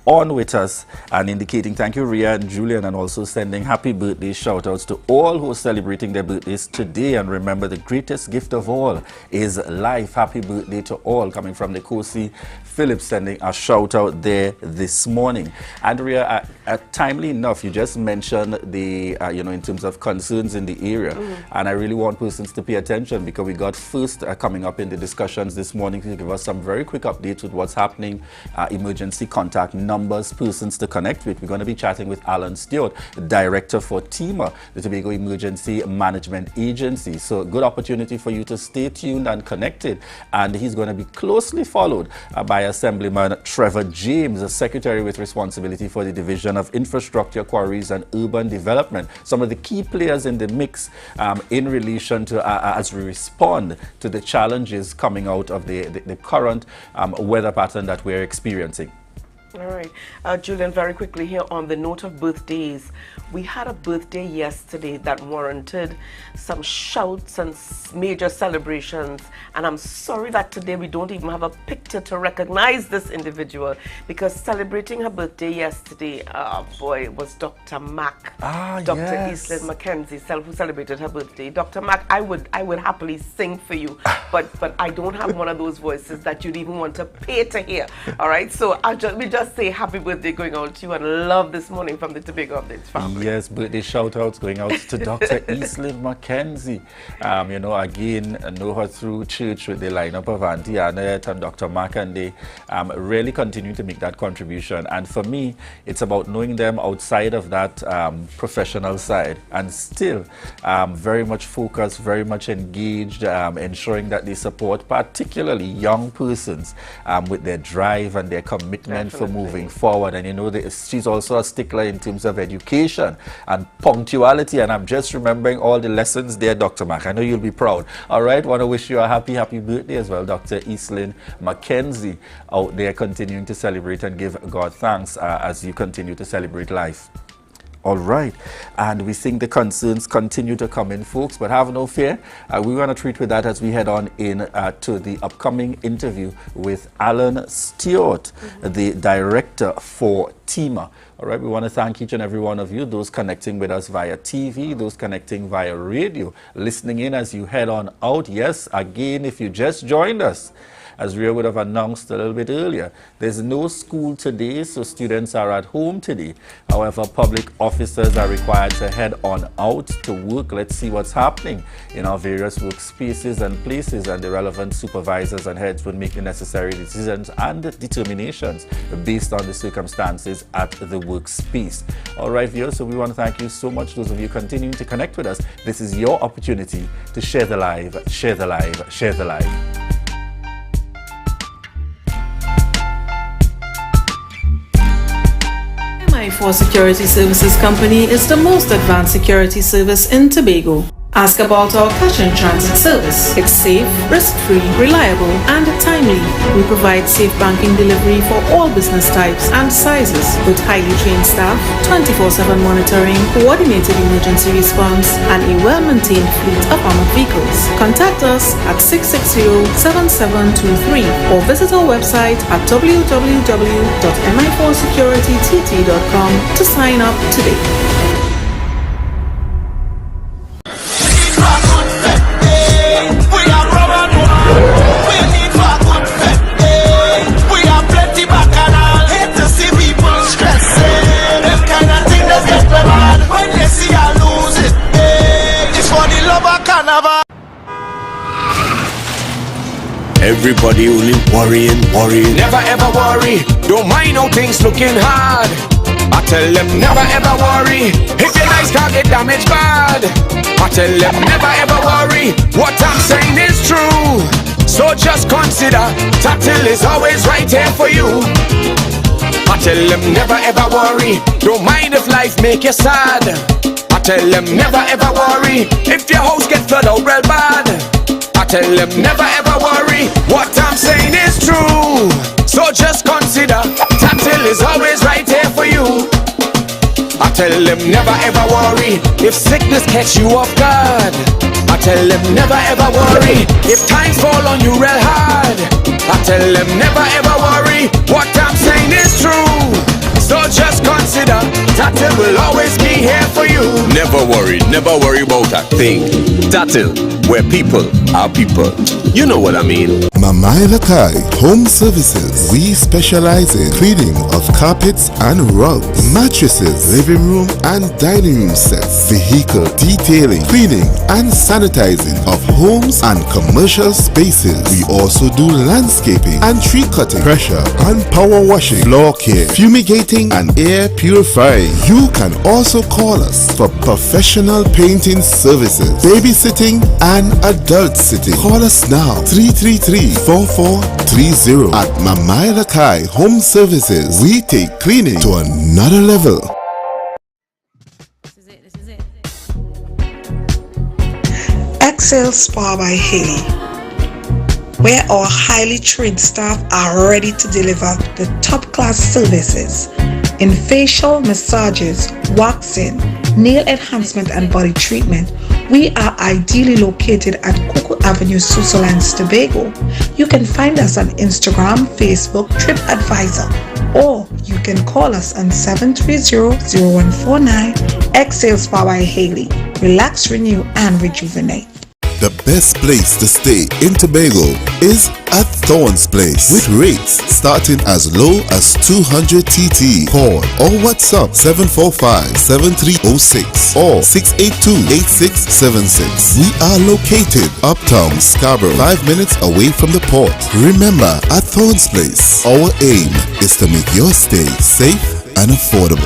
on with us and indicating thank you, Ria and Julian, and also sending happy birthday shout outs to all who are celebrating their birthdays today. And remember, the greatest gift of all is life. Happy birthday to all, coming from Nikosi Phillips, sending a shout out there this morning. Andrea, timely enough, you just mentioned the you know, in terms of concerns in the area, and I really want persons to pay attention, because we got first coming up in the discussions this morning to give us some very quick updates with what's happening, emergency contact numbers, persons to connect with. We're going to be chatting with Alan Stewart, Director for TIMA, the Tobago Emergency Management Agency. So good opportunity for you to stay tuned and connected, and he's going to be closely followed by Assemblyman Trevor James, the Secretary with responsibility for the Division of Infrastructure, Quarries and Urban Development. Some of the key players in the mix in relation to as we respond to the challenges coming out of the current weather pattern that we're experiencing. All right. Julian, very quickly here on the note of birthdays, we had a birthday yesterday that warranted some shouts and major celebrations, and I'm sorry that today we don't even have a picture to recognize this individual, because celebrating her birthday yesterday, boy, was Dr. Mac. Dr. Yes. Eastland Mackenzie, who celebrated her birthday. Dr. Mac, I would happily sing for you, but I don't have one of those voices that you'd even want to pay to hear. All right, so we just just say happy birthday going out to you and love this morning from the Tobago Updates family. Yes, birthday shout outs going out to Dr. Eastland Mackenzie. You know, again, I know her through church with the lineup of Auntie Annette and Dr. Mac, and they really continue to make that contribution. And for me, it's about knowing them outside of that professional side and still very much focused, very much engaged, ensuring that they support particularly young persons with their drive and their commitment for moving forward. And you know, she's also a stickler in terms of education and punctuality, and I'm just remembering all the lessons there, Dr. Mac. I know you'll be proud. All right, want to wish you a happy birthday as well, Dr. Eastland Mackenzie, out there continuing to celebrate and give God thanks as you continue to celebrate life. All right, and we think the concerns continue to come in, folks, but have no fear. We want to treat with that as we head on in to the upcoming interview with Alan Stewart, the director for TEMA. All right, we want to thank each and every one of you, those connecting with us via TV, those connecting via radio, listening in as you head on out. Yes, again, if you just joined us, as Ria would have announced a little bit earlier, there's no school today, so students are at home today. However, public officers are required to head on out to work. Let's see what's happening in our various workspaces and places, and the relevant supervisors and heads will make the necessary decisions and determinations based on the circumstances at the workspace. All right, viewers, so we want to thank you so much, those of you continuing to connect with us. This is your opportunity to share the live, share the live, share the live. MI4 Security Services Company is the most advanced security service in Tobago. Ask about our cash in transit service. It's safe, risk-free, reliable, and timely. We provide safe banking delivery for all business types and sizes with highly trained staff, 24/7 monitoring, coordinated emergency response, and a well-maintained fleet of armored vehicles. Contact us at 660-7723 or visit our website at www.mi4securitytt.com to sign up today. Everybody only worrying. Never ever worry. Don't mind how things looking hard. I tell them never ever worry. If your nice car get damaged bad, I tell them never ever worry. What I'm saying is true. So just consider Tatil is always right here for you. I tell them never ever worry. Don't mind if life make you sad. I tell them never ever worry. If your house gets flooded out real bad, I tell them never ever worry. What I'm saying is true. So just consider Tatil is always right here for you. I tell them never ever worry. If sickness catch you off guard, I tell them never ever worry. If times fall on you real hard, I tell them never ever worry. What I'm saying is true. So just consider Tatil will always be here for you. Never worry about a thing. Tatil, where people are people. You know what I mean. Mamai Lakai Home Services. We specialize in cleaning of carpets and rugs, mattresses, living room and dining room sets, vehicle detailing, cleaning and sanitizing of homes and commercial spaces. We also do landscaping and tree cutting, pressure and power washing, floor care, fumigating and air purifying. You can also call us for professional painting services, babysitting and adult sitting. Call us now 333-4430 at Mamai Lakai Home Services. We take cleaning to another level. Excel Spa by Haley, where our highly trained staff are ready to deliver the top-class services in facial massages, waxing, nail enhancement and body treatment. We are ideally located at Cuckoo Avenue, Switzerland, Tobago. You can find us on Instagram, Facebook, TripAdvisor, or you can call us on 730-0149. Excel Spa by Haley. Relax, renew, and rejuvenate. The best place to stay in Tobago is at Thorns Place with rates starting as low as 200 TT. Call or WhatsApp 745-7306 or 682-8676. We are located uptown Scarborough, 5 minutes away from the port. Remember, at Thorns Place, our aim is to make your stay safe and affordable.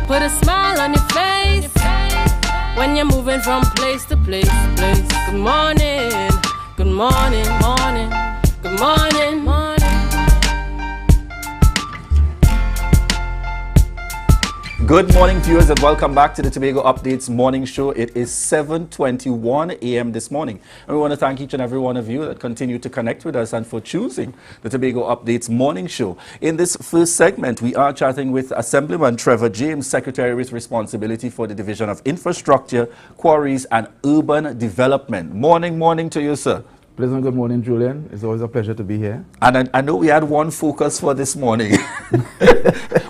Put a smile on your face when you're moving from place to place. Good morning, good morning, morning, good morning, morning. Good morning, viewers, and welcome back to the Tobago Updates Morning Show. It is 7:21 a.m. this morning, and we want to thank each and every one of you that continue to connect with us and for choosing the Tobago Updates Morning Show. In this first segment, we are chatting with Assemblyman Trevor James, Secretary with responsibility for the Division of Infrastructure, Quarries and Urban Development. Morning to you, sir. Pleasant good morning, Julian. It's always a pleasure to be here. And I know we had one focus for this morning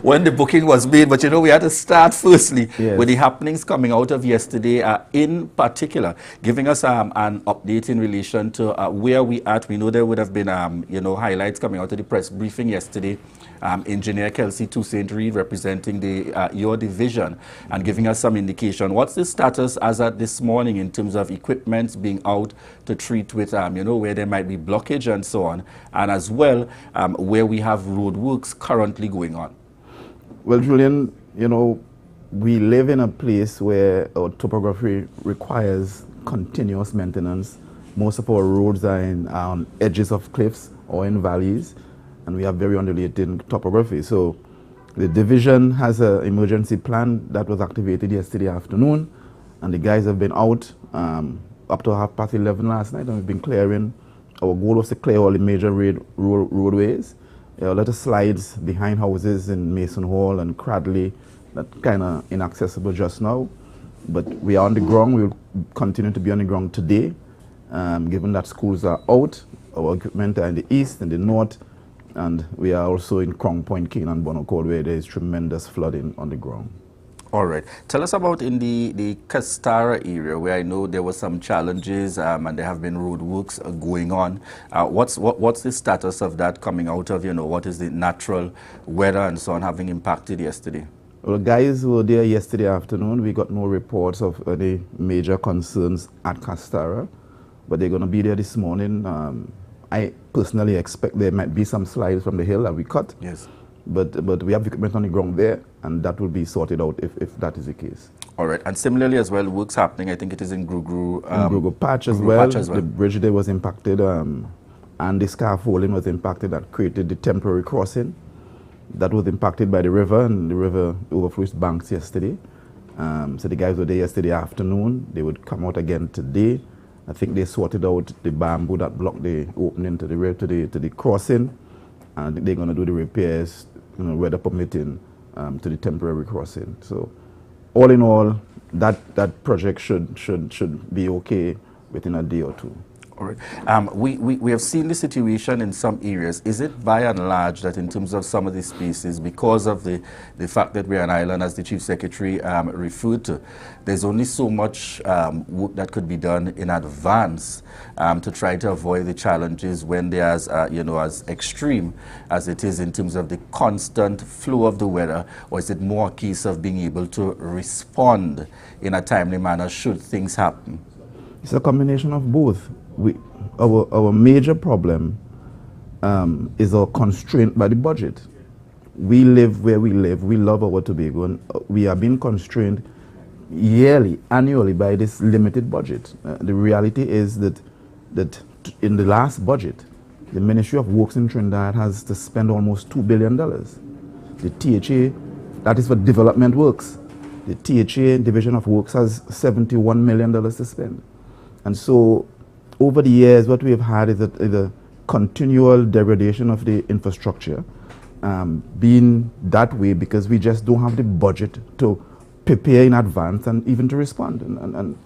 when the booking was made, but we had to start firstly with the happenings coming out of yesterday, in particular, giving us an update in relation to where we at. We know there would have been, highlights coming out of the press briefing yesterday. Engineer Kelsey Toussaint Reed representing your division and giving us some indication. What's the status as at this morning in terms of equipment being out to treat with, where there might be blockage and so on, and as well where we have road works currently going on? Well, Julian, we live in a place where our topography requires continuous maintenance. Most of our roads are on edges of cliffs or in valleys, and we have very undulating topography. So the division has an emergency plan that was activated yesterday afternoon, and the guys have been out up to 11:30 last night, and we've been clearing. Our goal was to clear all the major roadways. There are a lot of slides behind houses in Mason Hall and Cradley that kind of inaccessible just now. But we are on the ground. We will continue to be on the ground today, given that schools are out. Our equipment are in the east and the north, and we are also in Crown Point, Cane and Bonaccord, where there is tremendous flooding on the ground. All right. Tell us about in the Castara area, where I know there were some challenges and there have been road works going on. What's the status of that coming out of, what is the natural weather and so on having impacted yesterday? Well, guys were there yesterday afternoon. We got no reports of any major concerns at Castara, but they're going to be there this morning. I personally expect there might be some slides from the hill that we cut. Yes. But we have equipment on the ground there, and that will be sorted out if that is the case. All right. And similarly as well, works happening, I think it is in Grugru. Grugru Patch as well. The bridge there was impacted, and the scaffolding was impacted. That created the temporary crossing. That was impacted by the river, and the river overflowed its banks yesterday. So the guys were there yesterday afternoon. They would come out again today. I think they sorted out the bamboo that blocked the opening to the crossing, and they're going to do the repairs, weather permitting, to the temporary crossing. So, all in all, that project should be okay within a day or two. All right. We have seen the situation in some areas. Is it by and large that in terms of some of these spaces, because of the fact that we're an island, as the Chief Secretary referred to, there's only so much work that could be done in advance to try to avoid the challenges when there's, as extreme as it is in terms of the constant flow of the weather? Or is it more a case of being able to respond in a timely manner should things happen? It's a combination of both. Our major problem is our constraint by the budget. we live where we live. We love our Tobago, and we are being constrained yearly, annually by this limited budget. The reality is that in the last budget, the Ministry of Works in Trinidad has to spend almost $2 billion. The THA, that is for development works. The THA Division of Works has $71 million to spend. And so over the years, what we have had is a continual degradation of the infrastructure, being that way because we just don't have the budget to prepare in advance and even to respond. And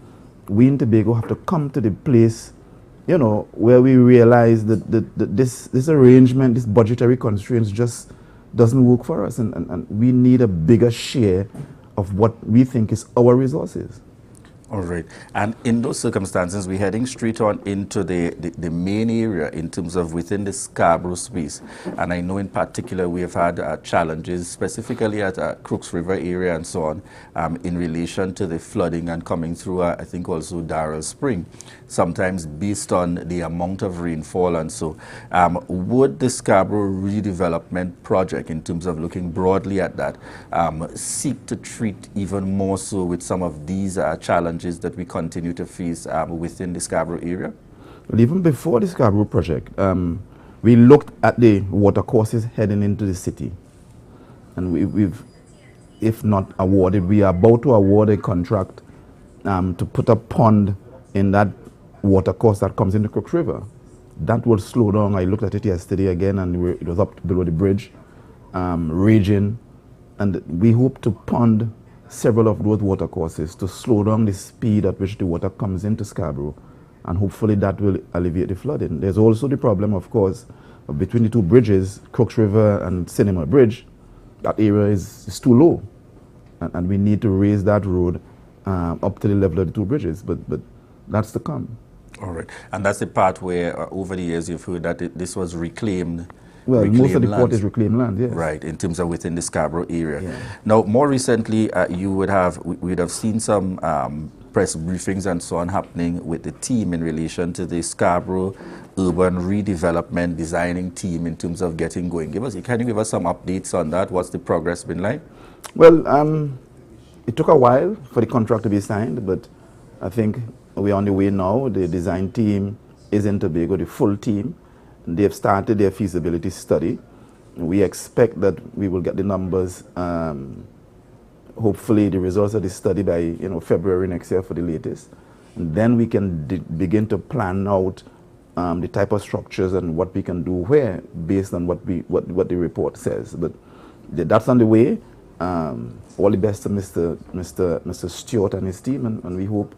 we in Tobago have to come to the place, you know, where we realize that this arrangement, this budgetary constraints just doesn't work for us. And we need a bigger share of what we think is our resources. All right. And in those circumstances, we're heading straight on into the main area in terms of within the Scarborough space. And I know in particular we have had challenges specifically at Crooks River area and so on in relation to the flooding and coming through, I think also Darrell Spring, sometimes based on the amount of rainfall. And so would the Scarborough redevelopment project, in terms of looking broadly at that, seek to treat even more so with some of these challenges that we continue to face within the Scarborough area? Well, even before the Scarborough project, we looked at the watercourses heading into the city. And we've, if not awarded, we are about to award a contract to put a pond in that watercourse that comes into Crooks River. That will slow down. I looked at it yesterday again, and it was up below the bridge, raging. And we hope to pond several of those watercourses to slow down the speed at which the water comes into Scarborough, and hopefully that will alleviate the flooding. There's also the problem, of course, of between the two bridges, Crooks River and Cinema Bridge. That area is too low, and we need to raise that road up to the level of the two bridges, but that's to come. All right. And that's the part where over the years you've heard that this was reclaimed. Well, most of the port is reclaimed land, yes. Right, in terms of within the Scarborough area. Yeah. Now, more recently, we would have seen some press briefings and so on happening with the team in relation to the Scarborough urban redevelopment designing team in terms of getting going. Can you give us some updates on that? What's the progress been like? Well, it took a while for the contract to be signed, but I think we're on the way now. The design team is in Tobago, the full team. They've started their feasibility study. We expect that we will get the numbers, hopefully the results of the study by February next year for the latest. And then we can begin to plan out the type of structures and what we can do where based on what the report says. But that's on the way. All the best to Mr. Stewart and his team, and we hope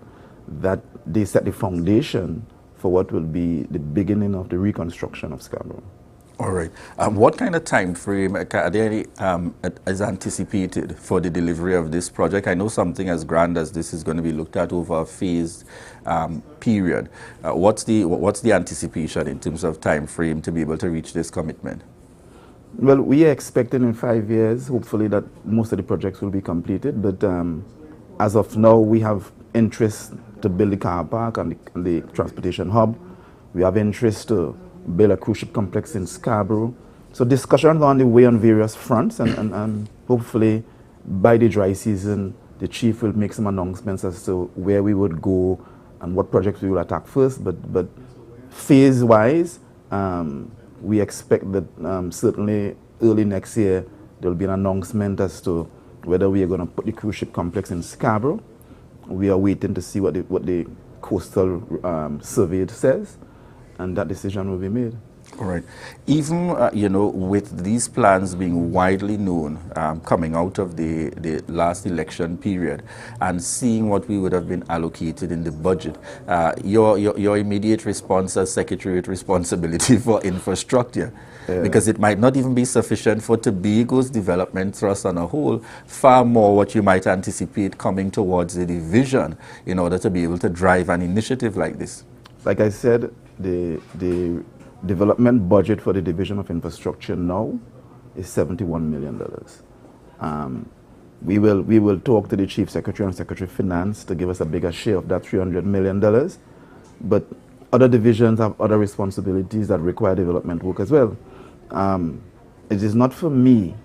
that they set the foundation for what will be the beginning of the reconstruction of Scarborough. All right. What kind of time frame are there is anticipated for the delivery of this project? I know something as grand as this is going to be looked at over a phased period. What's the anticipation in terms of time frame to be able to reach this commitment? Well, we are expecting in 5 years, hopefully, that most of the projects will be completed. But as of now, we have interest to build the car park and the transportation hub. We have interest to build a cruise ship complex in Scarborough. So discussions are on the way on various fronts, and hopefully by the dry season, the chief will make some announcements as to where we would go and what projects we will attack first. But phase-wise, we expect that certainly early next year, there will be an announcement as to whether we are going to put the cruise ship complex in Scarborough. We are waiting to see what the coastal survey says, and that decision will be made. All right. Even, with these plans being widely known coming out of the last election period and seeing what we would have been allocated in the budget, your immediate response as Secretary with responsibility for infrastructure, because it might not even be sufficient for Tobago's development thrust on a whole, far more what you might anticipate coming towards the division in order to be able to drive an initiative like this. Like I said, the development budget for the Division of Infrastructure now is $71 million. We will talk to the Chief Secretary and Secretary of Finance to give us a bigger share of that $300 million. But other divisions have other responsibilities that require development work as well. It is not for me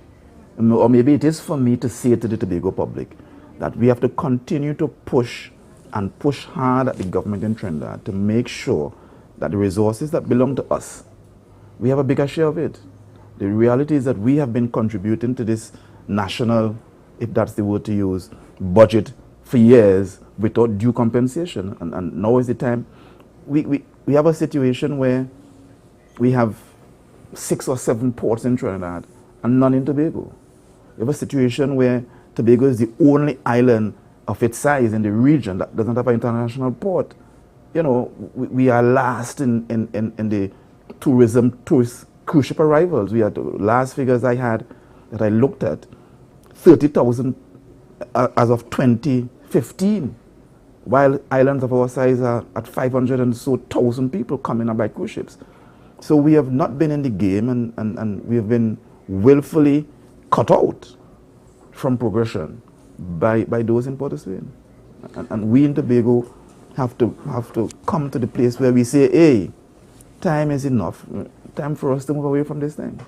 or maybe it is for me to say to the Tobago public, that we have to continue to push and push hard at the government in Trinidad to make sure that the resources that belong to us, we have a bigger share of it. The reality is that we have been contributing to this national, if that's the word to use, budget for years without due compensation. And now is the time. We have a situation where we have 6 or 7 ports in Trinidad and none in Tobago. We have a situation where Tobago is the only island of its size in the region that doesn't have an international port. You know, we are last in the tourist cruise ship arrivals. We had, the last figures I had that I looked at, 30,000 as of 2015, while islands of our size are at 500 and so thousand people coming up by cruise ships. So we have not been in the game, and we have been willfully cut out from progression by those in Port of Spain. And we in Tobago have to come to the place where we say, hey, time is enough. Time for us to move away from this thing.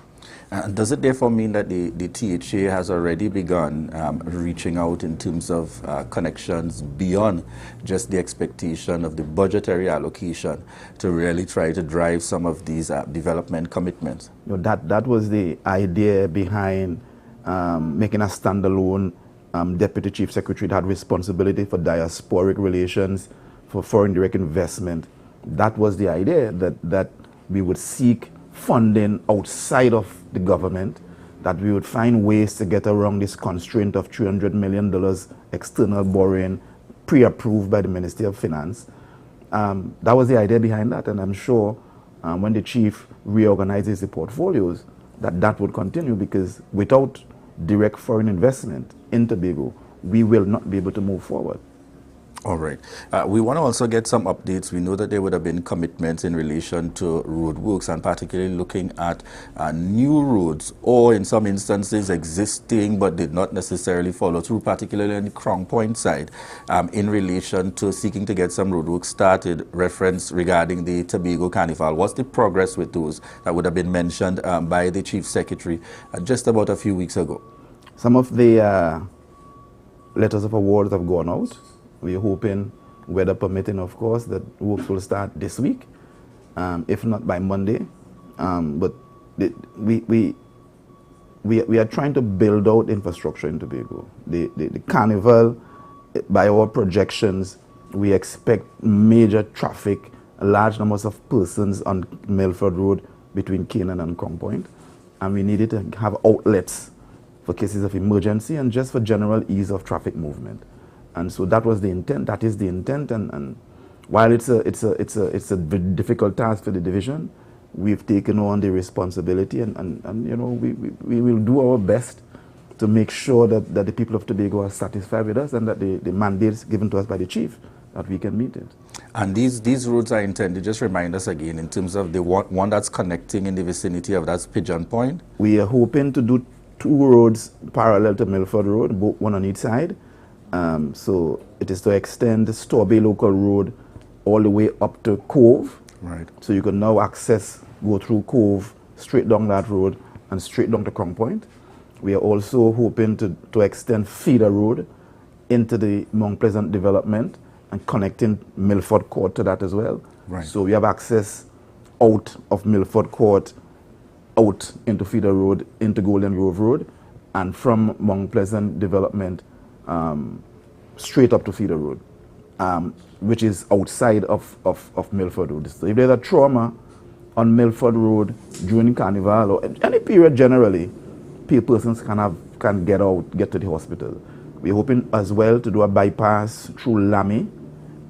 And does it therefore mean that the THA has already begun reaching out in terms of connections beyond just the expectation of the budgetary allocation to really try to drive some of these development commitments? You know, that was the idea behind making a standalone Deputy Chief Secretary that had responsibility for diasporic relations, for foreign direct investment. That was the idea, that we would seek funding outside of the government, that we would find ways to get around this constraint of $300 million external borrowing pre-approved by the Ministry of Finance. That was the idea behind that, and I'm sure when the chief reorganizes the portfolios, that would continue, because without direct foreign investment in Tobago, we will not be able to move forward. All right. We want to also get some updates. We know that there would have been commitments in relation to road works, and particularly looking at new roads, or in some instances existing but did not necessarily follow through, particularly on the Crown Point side, in relation to seeking to get some road work started, reference regarding the Tobago Carnival. What's the progress with those that would have been mentioned by the Chief Secretary just about a few weeks ago? Some of the letters of award have gone out. We're hoping, weather permitting, of course, that works will start this week, if not by Monday. But we are trying to build out infrastructure in Tobago. The carnival, by our projections, we expect major traffic, large numbers of persons on Milford Road between Canaan and Crown Point. And we needed to have outlets for cases of emergency and just for general ease of traffic movement. And so that was the intent. That is the intent. And while it's a difficult task for the division, we've taken on the responsibility, and you know, we will do our best to make sure that the people of Tobago are satisfied with us, and that the mandates given to us by the chief, that we can meet it. And these roads are intended, just remind us again, in terms of the one that's connecting in the vicinity of that Pigeon Point? We are hoping to do 2 roads parallel to Milford Road, one on each side. So it is to extend the Storby Local Road all the way up to Cove. Right. So you can now go through Cove, straight down that road, and straight down to Crown Point. We are also hoping to extend Feeder Road into the Mount Pleasant development and connecting Milford Court to that as well. Right. So we have access out of Milford Court, out into Feeder Road, into Golden Grove Road, and from Mount Pleasant development straight up to Feeder Road, which is outside of Milford Road. So if there's a trauma on Milford Road during Carnival or any period generally, persons can get to the hospital. We're hoping as well to do a bypass through Lamy,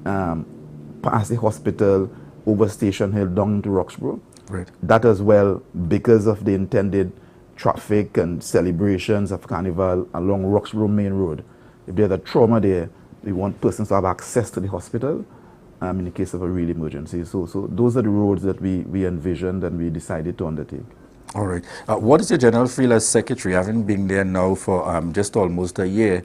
past the hospital, over Station Hill, down to Roxborough. Right. That as well, because of the intended traffic and celebrations of Carnival along Roxborough Main Road. If there's a trauma there, we want persons to have access to the hospital in the case of a real emergency. So those are the roads that we envisioned and we decided to undertake. All right. What is your general feel as secretary, having been there now for just almost a year,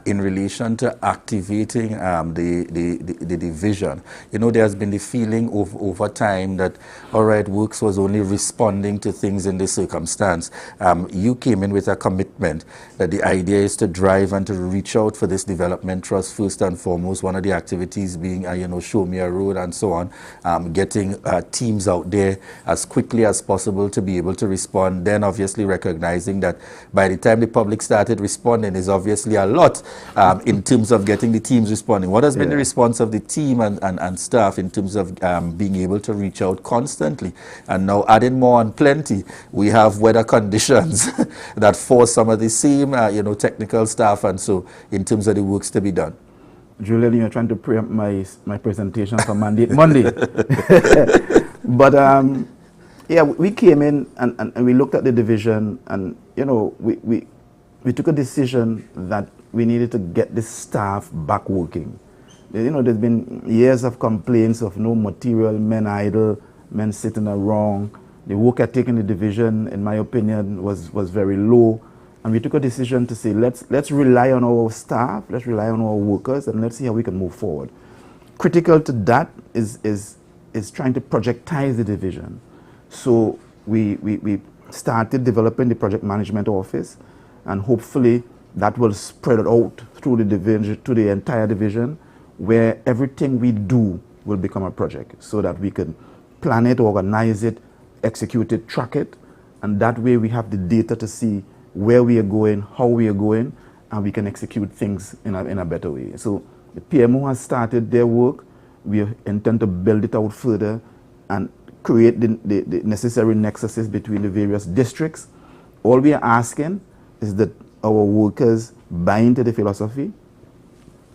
in relation to activating the division? You know, there has been the feeling over time that, all right, Works was only responding to things in this circumstance. You came in with a commitment that the idea is to drive and to reach out for this development trust first and foremost. One of the activities being, you know, Show Me a Road and so on, getting teams out there as quickly as possible to be able to respond, then obviously recognizing that by the time the public started responding is obviously a lot in terms of getting the teams responding. What has been the response of the team and staff in terms of being able to reach out constantly? And now adding more on plenty, we have weather conditions that force some of the same you know, technical staff and so in terms of the works to be done. Julian, you're trying to preempt my presentation for Monday. But yeah, we came in and we looked at the division, and you know, we took a decision that we needed to get the staff back working. You know, there's been years of complaints of no material, men idle, men sitting around. The work ethic in the division, in my opinion, was very low. And we took a decision to say, let's rely on our staff, let's rely on our workers, and let's see how we can move forward. Critical to that is trying to projectize the division. So we started developing the project management office, and hopefully that will spread out through the division, to the entire division, where everything we do will become a project, so that we can plan it, organize it, execute it, track it, and that way we have the data to see where we are going, how we are going, and we can execute things in a better way. So the PMO has started their work. We intend to build it out further and create the necessary nexuses between the various districts. All we are asking is that our workers buy into the philosophy,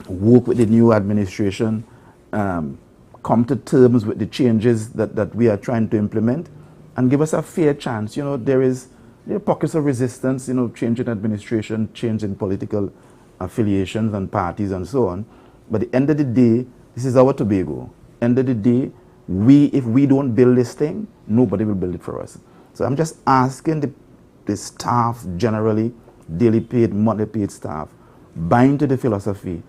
work with the new administration, come to terms with the changes that we are trying to implement, and give us a fair chance. You know, there are pockets of resistance, you know, change in administration, change in political affiliations and parties and so on. But at the end of the day, this is our Tobago. End of the day, if we don't build this thing, nobody will build it for us. So I'm just asking the staff generally, daily paid, monthly paid staff, buy into the philosophy,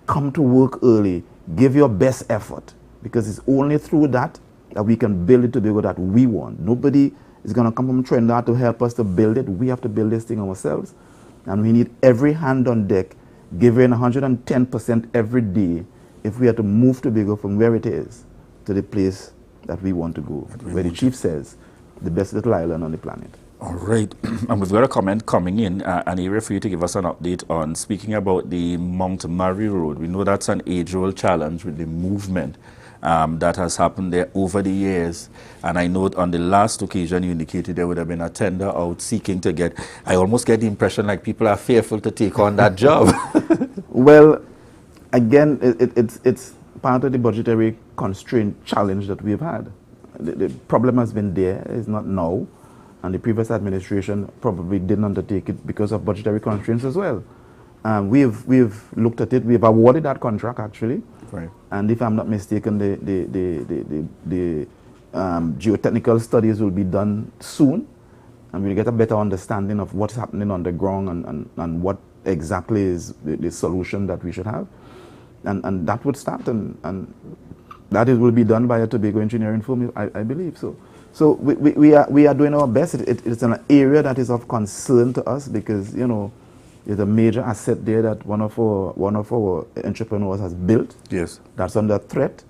come to work early, give your best effort, because it's only through that we can build the Tobago that we want. Nobody is going to come from Trinidad to help us to build it. We have to build this thing ourselves. And we need every hand on deck, giving 110% every day if we are to move Tobago from where it is to the place that we want to go, where the chief says, the best little island on the planet. All right. And we've got a comment coming in, an area for you to give us an update on, speaking about the Mount Mary Road. We know that's an age-old challenge with the movement that has happened there over the years. And I know on the last occasion you indicated there would have been a tender out seeking to get, I almost get the impression like people are fearful to take on that job. Well, again, it's part of the budgetary constraint challenge that we've had. The problem has been there, it's not now. And the previous administration probably didn't undertake it because of budgetary constraints as well. We've looked at it, we've awarded that contract actually. Right. And if I'm not mistaken, the geotechnical studies will be done soon, and we'll get a better understanding of what's happening on the ground and what exactly is the solution that we should have. And that would start, and that will be done by a Tobago engineering firm, I believe. So we are doing our best. It's an area that is of concern to us because, you know, there's a major asset there that one of our entrepreneurs has built. Yes. That's under threat.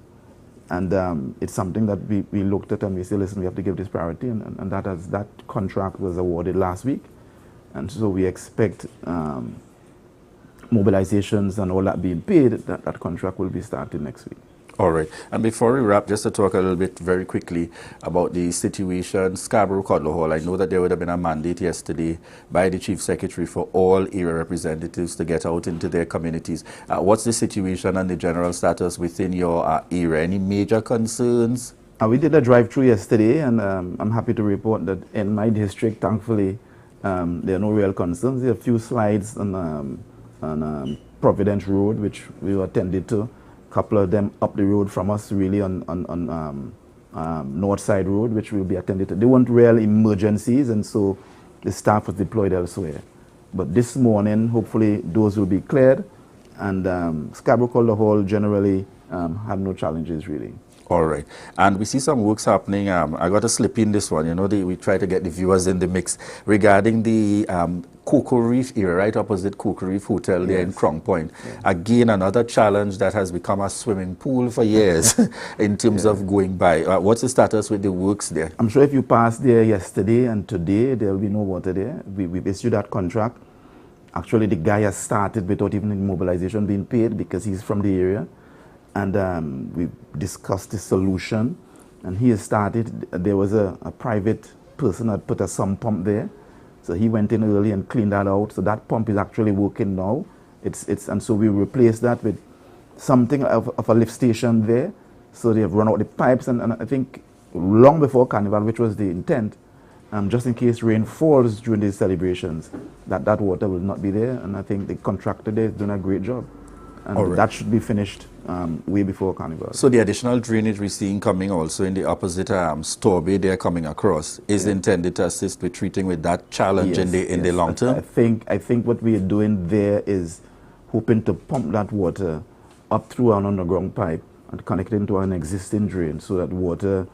And it's something that we looked at and we said, listen, we have to give this priority. And that contract was awarded last week. And so we expect mobilizations and all that being paid, that contract will be started next week. All right. And before we wrap, just to talk a little bit very quickly about the situation, Scarborough Codler Hall. I know that there would have been a mandate yesterday by the Chief Secretary for all area representatives to get out into their communities. What's the situation and the general status within your area? Any major concerns? We did a drive-through yesterday, and I'm happy to report that in my district, thankfully, there are no real concerns. There are a few slides on Providence Road, which we attended to. Couple of them up the road from us, really on North Side Road, which will be attended to. They weren't real emergencies, and so the staff was deployed elsewhere. But this morning, hopefully, those will be cleared, and Scarborough Calder Hall generally have no challenges, really. All right. And we see some works happening. I got to slip in this one. You know, we try to get the viewers in the mix regarding the Cocoa Reef area, right opposite Cocoa Reef Hotel there in Crown Point. Yes. Again, another challenge that has become a swimming pool for years in terms of going by. What's the status with the works there? I'm sure if you passed there yesterday and today, there will be no water there. We've issued that contract. Actually, the guy has started without even mobilization being paid because he's from the area. And we discussed the solution, and he has started. There was a private person that put a sump pump there, so he went in early and cleaned that out. So that pump is actually working now. And so we replaced that with something of a lift station there. So they have run out the pipes, and I think long before Carnival, which was the intent, just in case rain falls during these celebrations, that water will not be there. And I think the contractor there is doing a great job. And that should be finished way before Carnival. So the additional drainage we're seeing coming also in the opposite store bay they're coming across is intended to assist with treating with that challenge in the long term? I think what we are doing there is hoping to pump that water up through an underground pipe and connect it into an existing drain so that water,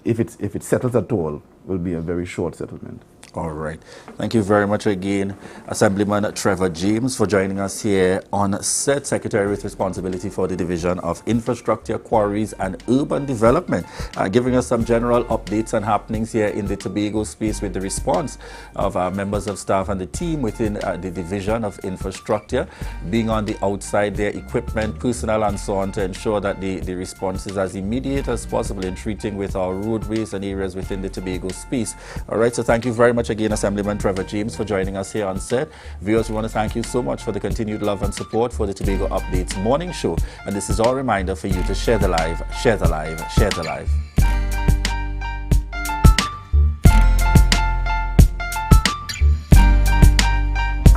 if it settles at all, will be a very short settlement. All right. Thank you very much again, Assemblyman Trevor James, for joining us here on set. Secretary with responsibility for the Division of Infrastructure, Quarries and Urban Development, giving us some general updates and happenings here in the Tobago space with the response of our members of staff and the team within the Division of Infrastructure, being on the outside, their equipment, personnel and so on, to ensure that the response is as immediate as possible in treating with our roadways and areas within the Tobago space. All right, so thank you very much again, Assemblyman Trevor James, for joining us here on set. Viewers, we want to thank you so much for the continued love and support for the Tobago Updates morning show. And this is our reminder for you to share the live, share the live, share the live.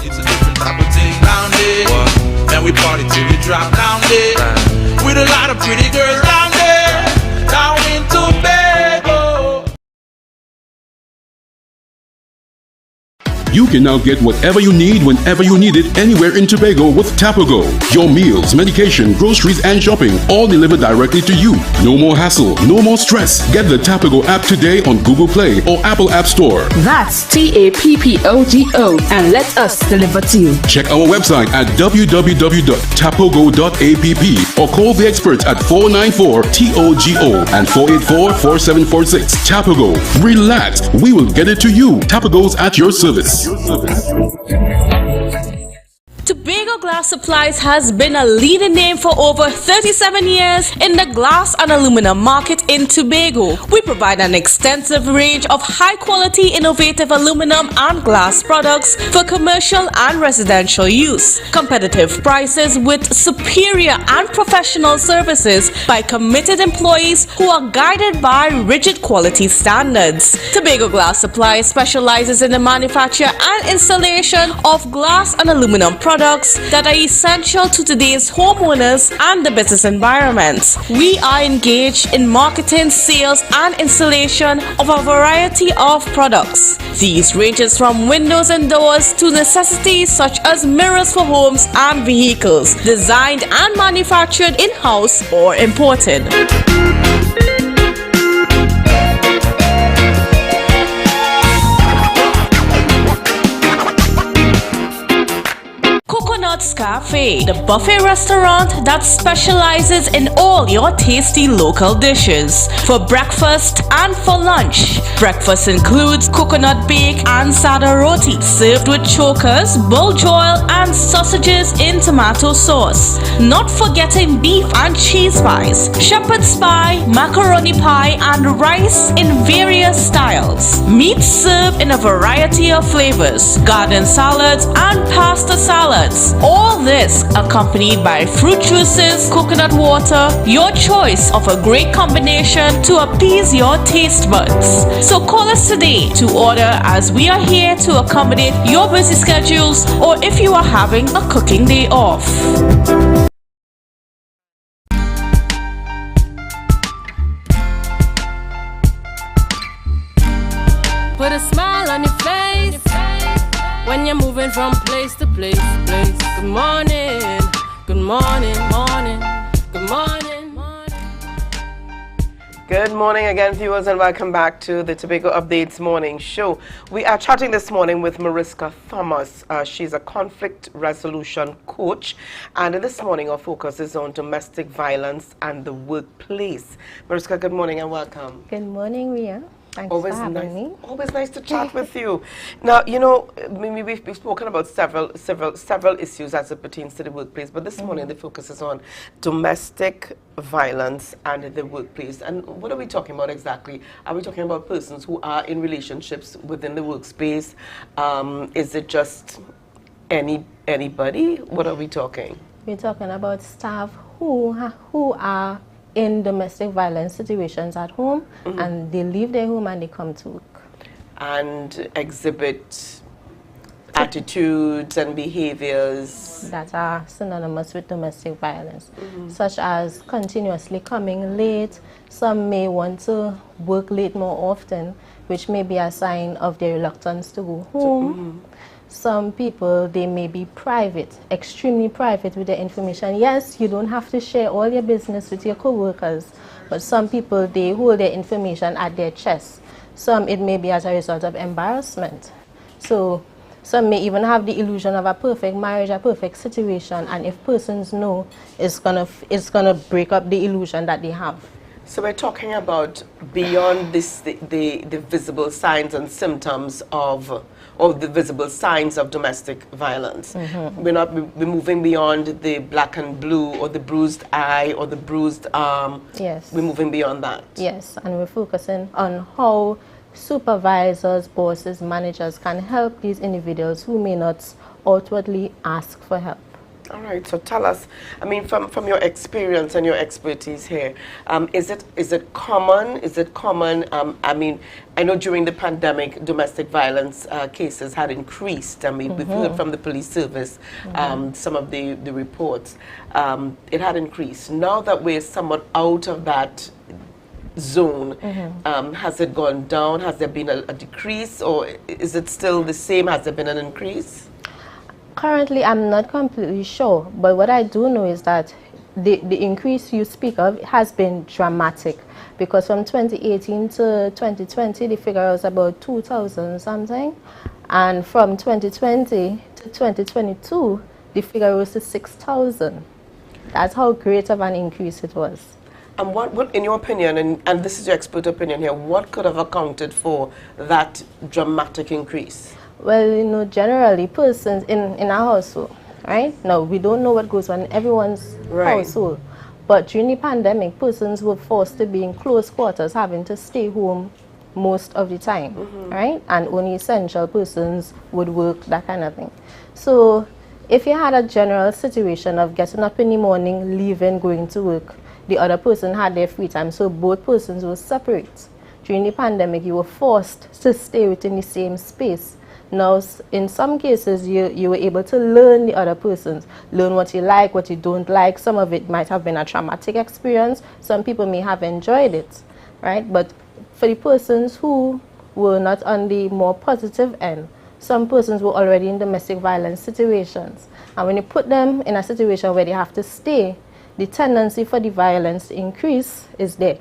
It's a different type of thing down there. And we party till we drop down there. With a lot of pretty girls down there. Down in Tobago. You can now get whatever you need whenever you need it anywhere in Tobago with Tobago. Your meals, medication, groceries and shopping all delivered directly to you. No more hassle, no more stress. Get the Tobago app today on Google Play or Apple App Store. That's TAPPOGO and let us deliver to you. Check our website at www.tapogo.app or call the experts at 494-TOGO and 484-4746. Tobago. Relax. We will get it to you. Tobago's at your service. Tobago Glass Supplies has been a leading name for over 37 years in the glass and aluminum market in Tobago. We provide an extensive range of high-quality, innovative aluminum and glass products for commercial and residential use. Competitive prices with superior and professional services by committed employees who are guided by rigid quality standards. Tobago Glass Supplies specializes in the manufacture and installation of glass and aluminum products that are essential to today's homeowners and the business environment. We are engaged in marketing, sales, and installation of a variety of products. These ranges from windows and doors to necessities such as mirrors for homes and vehicles, designed and manufactured in-house or imported. Cafe, the buffet restaurant that specializes in all your tasty local dishes for breakfast and for lunch. Breakfast includes coconut bake and sada roti served with chokers, bull joil and sausages in tomato sauce. Not forgetting beef and cheese pies, shepherd's pie, macaroni pie and rice in various styles. Meat served in a variety of flavors, garden salads and pasta salads. All this accompanied by fruit juices, coconut water, your choice of a great combination to appease your taste buds. So call us today to order, as we are here to accommodate your busy schedules or if you are having a cooking day off. you're moving from place to place. Good morning, good morning, morning, good morning. Good morning again, viewers, and welcome back to the Tobago Updates Morning Show. We are chatting this morning with Mariska Thomas. She's a conflict resolution coach, and this morning our focus is on domestic violence and the workplace. Mariska, good morning and welcome. Good morning, Ria. Thanks Always for having nice, me. always nice to chat with you. Now, you know, we've spoken about several issues as it pertains to the workplace, but this morning the focus is on domestic violence and the workplace. And what are we talking about exactly? Are we talking about persons who are in relationships within the workspace? Is it just anybody? What are we talking? We're talking about staff who are in domestic violence situations at home, and they leave their home and they come to work. And exhibit attitudes and behaviors that are synonymous with domestic violence, such as continuously coming late. Some may want to work late more often, which may be a sign of their reluctance to go home. Some people, they may be private, extremely private with their information. Yes, you don't have to share all your business with your co-workers, but some people, they hold their information at their chest. Some, it may be as a result of embarrassment. So some may even have the illusion of a perfect marriage, a perfect situation, and if persons know, it's gonna break up the illusion that they have. So we're talking about beyond this, the visible signs and symptoms of the visible signs of domestic violence. We're moving beyond the black and blue or the bruised eye or the bruised arm. Yes. We're moving beyond that. Yes, and we're focusing on how supervisors, bosses, managers can help these individuals who may not outwardly ask for help. All right, so tell us, I mean, from your experience and your expertise here, is it common? Is it common? I mean, I know during the pandemic, domestic violence cases had increased. I mean, we've heard from the police service some of the reports. It had increased. Now that we're somewhat out of that zone, has it gone down? Has there been a decrease, or is it still the same? Has there been an increase? Currently, I'm not completely sure, but what I do know is that the increase you speak of has been dramatic, because from 2018 to 2020, the figure was about 2,000 something, and from 2020 to 2022, the figure rose to 6,000. That's how great of an increase it was. And what in your opinion, and this is your expert opinion here, what could have accounted for that dramatic increase? Well, you know, generally persons in a household, right? Now, we don't know what goes on in everyone's household, but during the pandemic, persons were forced to be in close quarters, having to stay home most of the time, right? And only essential persons would work, that kind of thing. So if you had a general situation of getting up in the morning, leaving, going to work, the other person had their free time, so both persons were separate. During the pandemic, you were forced to stay within the same space. Now, in some cases, you were able to learn the other persons, learn what you like, what you don't like. Some of it might have been a traumatic experience. Some people may have enjoyed it, right? But for the persons who were not on the more positive end, some persons were already in domestic violence situations. And when you put them in a situation where they have to stay, the tendency for the violence to increase is there.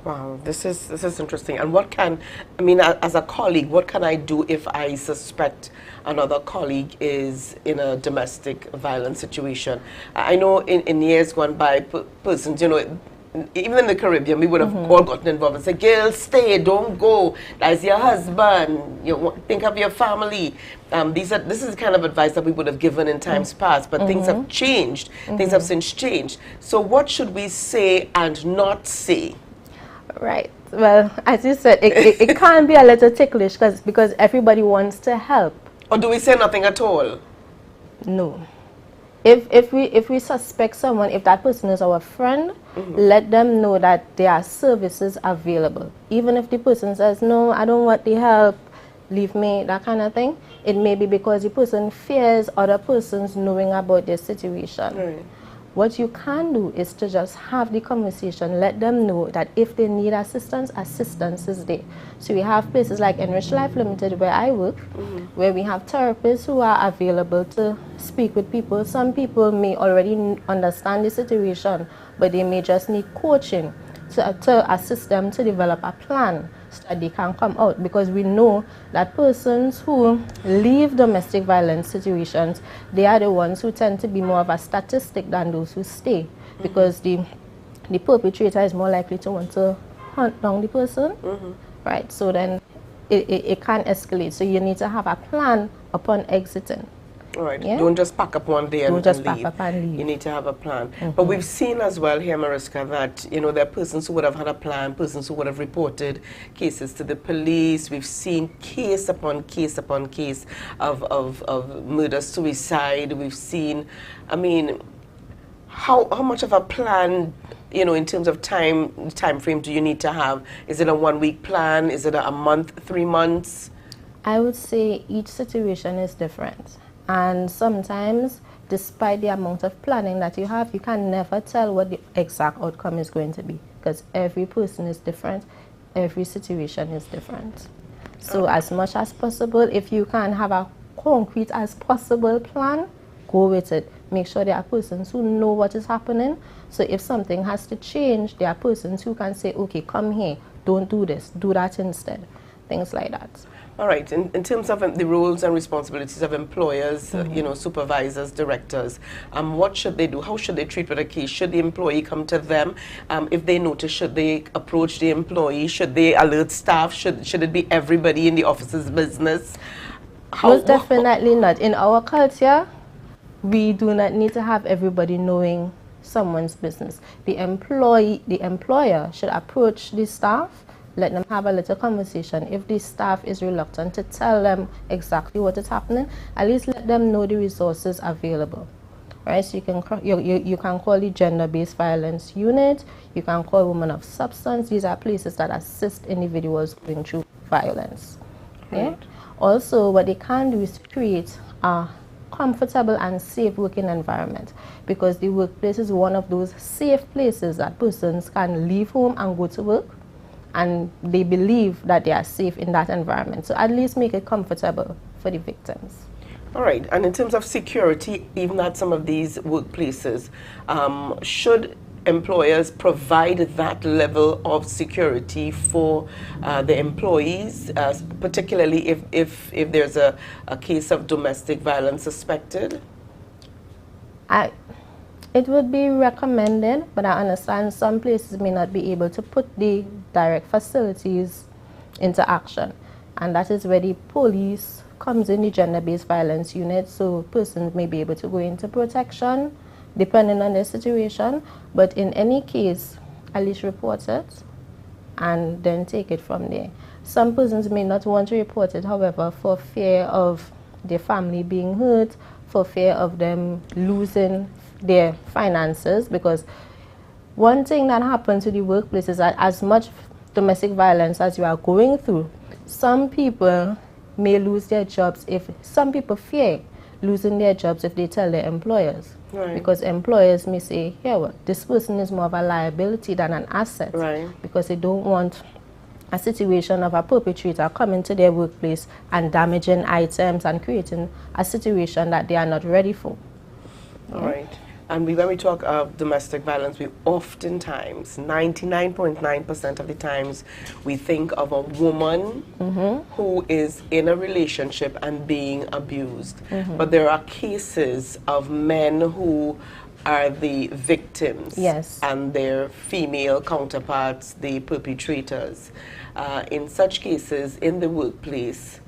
Wow, this is interesting. And what can, I mean, as a colleague, what can I do if I suspect another colleague is in a domestic violence situation? I know in years gone by, persons, you know, even in the Caribbean, we would have all gotten involved and said, girl, stay, don't go. That's your husband. You think of your family. This is the kind of advice that we would have given in times past, but things have changed. Things have since changed. So what should we say and not say? Right. Well, as you said, it can be a little ticklish because everybody wants to help. Or do we say nothing at all? No. If we suspect someone, if that person is our friend, let them know that there are services available. Even if the person says, no, I don't want the help, leave me, that kind of thing, it may be because the person fears other persons knowing about their situation. What you can do is to just have the conversation, let them know that if they need assistance, assistance is there. So we have places like Enrich Life Limited where I work, where we have therapists who are available to speak with people. Some people may already understand the situation, but they may just need coaching to assist them to develop a plan so that they can come out, because we know that persons who leave domestic violence situations, they are the ones who tend to be more of a statistic than those who stay, because the perpetrator is more likely to want to hunt down the person, right? So then it can escalate. So you need to have a plan upon exiting. All right. Yeah? Don't just pack up one day and, Don't just and pack leave. up and leave. You need to have a plan. But we've seen as well here, Mariska, that there are persons who would have had a plan, persons who would have reported cases to the police. We've seen case upon case upon case of murder, suicide. We've seen, I mean, how much of a plan, in terms of time frame do you need to have? Is it a 1 week plan? Is it a month, 3 months? I would say each situation is different. And sometimes, despite the amount of planning that you have, you can never tell what the exact outcome is going to be, because every person is different, every situation is different. So as much as possible, if you can have a concrete as possible plan, go with it. Make sure there are persons who know what is happening. So if something has to change, there are persons who can say, okay, come here, don't do this, do that instead. Things like that. All right. In terms of the roles and responsibilities of employers, supervisors, directors, what should they do? How should they treat with a case? Should the employee come to them? If they notice, should they approach the employee? Should they alert staff? Should it be everybody in the office's business? Most definitely not. In our culture, we do not need to have everybody knowing someone's business. The employer should approach the staff, let them have a little conversation. If the staff is reluctant to tell them exactly what is happening, at least let them know the resources available. Right? So you can call the gender-based violence unit, you can call women of substance. These are places that assist individuals going through violence. Yeah? Also, what they can do is create a comfortable and safe working environment, because the workplace is one of those safe places that persons can leave home and go to work, and they believe that they are safe in that environment. So at least make it comfortable for the victims. All right. And in terms of security, even at some of these workplaces, should employers provide that level of security for the employees, particularly if there's a case of domestic violence suspected? It would be recommended, but I understand some places may not be able to put the direct facilities into action. And that is where the police comes in, the gender-based violence unit, so persons may be able to go into protection depending on their situation. But in any case, at least report it and then take it from there. Some persons may not want to report it, however, for fear of their family being hurt, for fear of them losing their finances, because one thing that happens to the workplace is that as much domestic violence as you are going through, some people may lose their jobs some people fear losing their jobs if they tell their employers. Right. Because employers may say, this person is more of a liability than an asset. Right. Because they don't want a situation of a perpetrator coming to their workplace and damaging items and creating a situation that they are not ready for. All right. And when we talk of domestic violence, we oftentimes, 99.9% of the times, we think of a woman who is in a relationship and being abused. But there are cases of men who are the victims, and their female counterparts, the perpetrators. In such cases, in the workplace,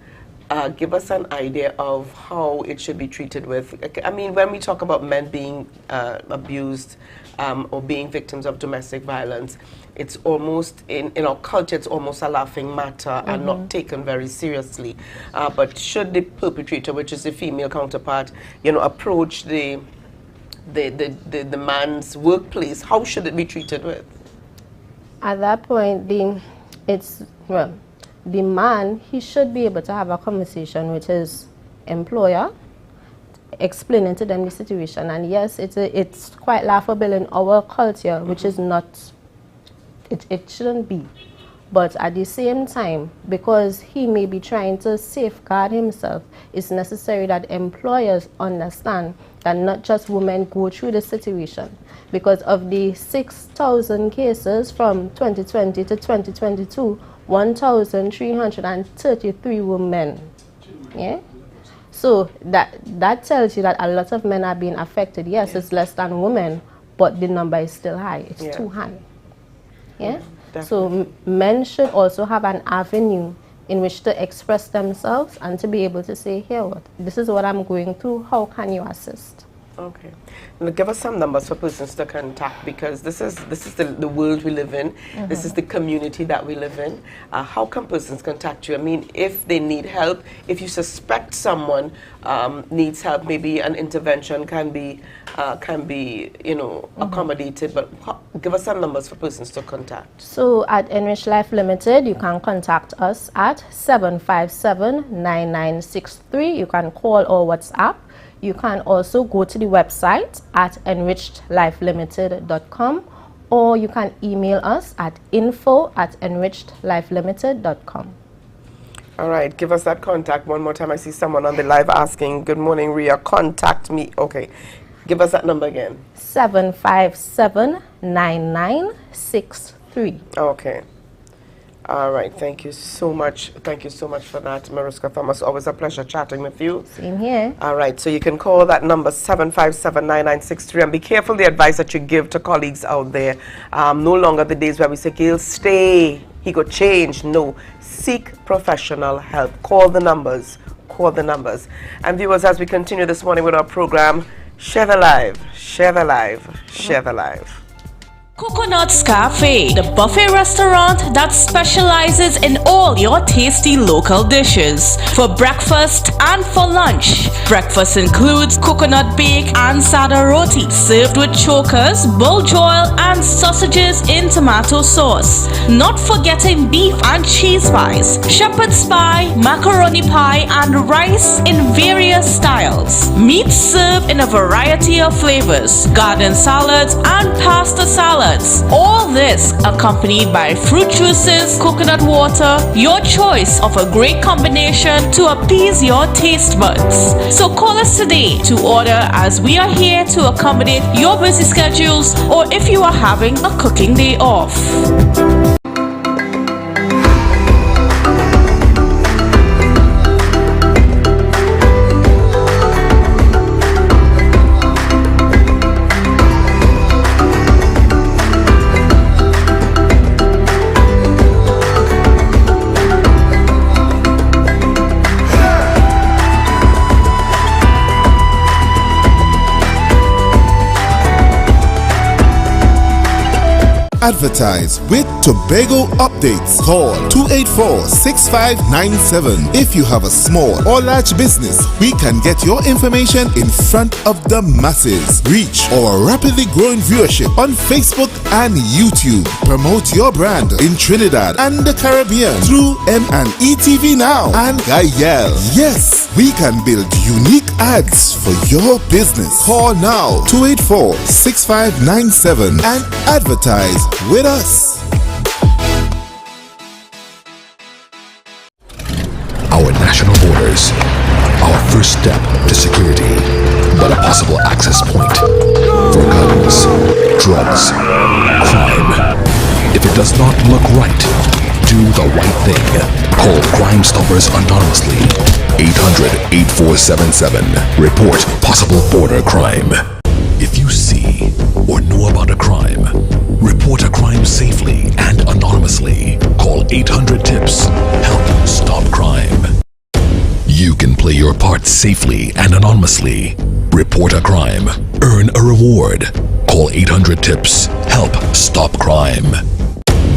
give us an idea of how it should be treated with. I mean, when we talk about men being abused or being victims of domestic violence, it's almost, in our culture, it's almost a laughing matter and not taken very seriously. But should the perpetrator, which is the female counterpart, approach the man's workplace, how should it be treated with? At that point, the man, he should be able to have a conversation with his employer explaining to them the situation. And yes, it's quite laughable in our culture, which is not, it shouldn't be. But at the same time, because he may be trying to safeguard himself, it's necessary that employers understand that not just women go through the situation. Because of the 6,000 cases from 2020 to 2022, 1,333 were men. Yeah? So that tells you that a lot of men are being affected. Yes, it's less than women, but the number is still high. It's too high. Yeah? So men should also have an avenue in which to express themselves and to be able to say, here, this is what I'm going through, how can you assist? Okay. Now give us some numbers for persons to contact, because this is the world we live in. This is the community that we live in. How can persons contact you? I mean, if they need help, if you suspect someone needs help, maybe an intervention can be accommodated. But give us some numbers for persons to contact. So at Enrich Life Limited, you can contact us at 757-9963. You can call or WhatsApp. You can also go to the website at enrichedlifelimited.com, or you can email us at info@enrichedlifelimited.com. All right, give us that contact one more time. I see someone on the live asking, good morning, Ria, contact me. Okay, give us that number again. 757-9963. Okay. All right, thank you so much. Thank you so much for that, Mariska Thomas. Always a pleasure chatting with you. Same here. All right, so you can call that number 757-9963, and be careful the advice that you give to colleagues out there. No longer the days where we say, he'll stay, he could change. No, seek professional help. Call the numbers. Call the numbers. And viewers, as we continue this morning with our program, share the live, share the live, share the live. Coconut's Cafe, the buffet restaurant that specializes in all your tasty local dishes for breakfast and for lunch. Breakfast includes coconut bake and sada roti, served with chokers, bull joil, and sausages in tomato sauce. Not forgetting beef and cheese pies, shepherd's pie, macaroni pie, and rice in various styles. Meat served in a variety of flavors, garden salads, and pasta salads. All this accompanied by fruit juices, coconut water, your choice of a great combination to appease your taste buds. So call us today to order, as we are here to accommodate your busy schedules, or if you are having a cooking day off. Advertise with Tobago updates. Call 284-6597. If you have a small or large business, we can get your information in front of the masses. Reach our rapidly growing viewership on Facebook and YouTube. Promote your brand in Trinidad and the Caribbean through M&E TV Now and Gayel. Yes, we can build unique ads for your business. Call now 284-6597 and advertise with us. Our national borders, our first step to security, but a possible access point for guns, drugs, crime. If it does not look right, do the right thing. Call Crime Stoppers anonymously. 800-8477. Report possible border crime. If you see or know about a crime, report a crime safely and anonymously. Call 800-TIPS. Help stop crime. You can play your part safely and anonymously. Report a crime. Earn a reward. Call 800-TIPS. Help stop crime.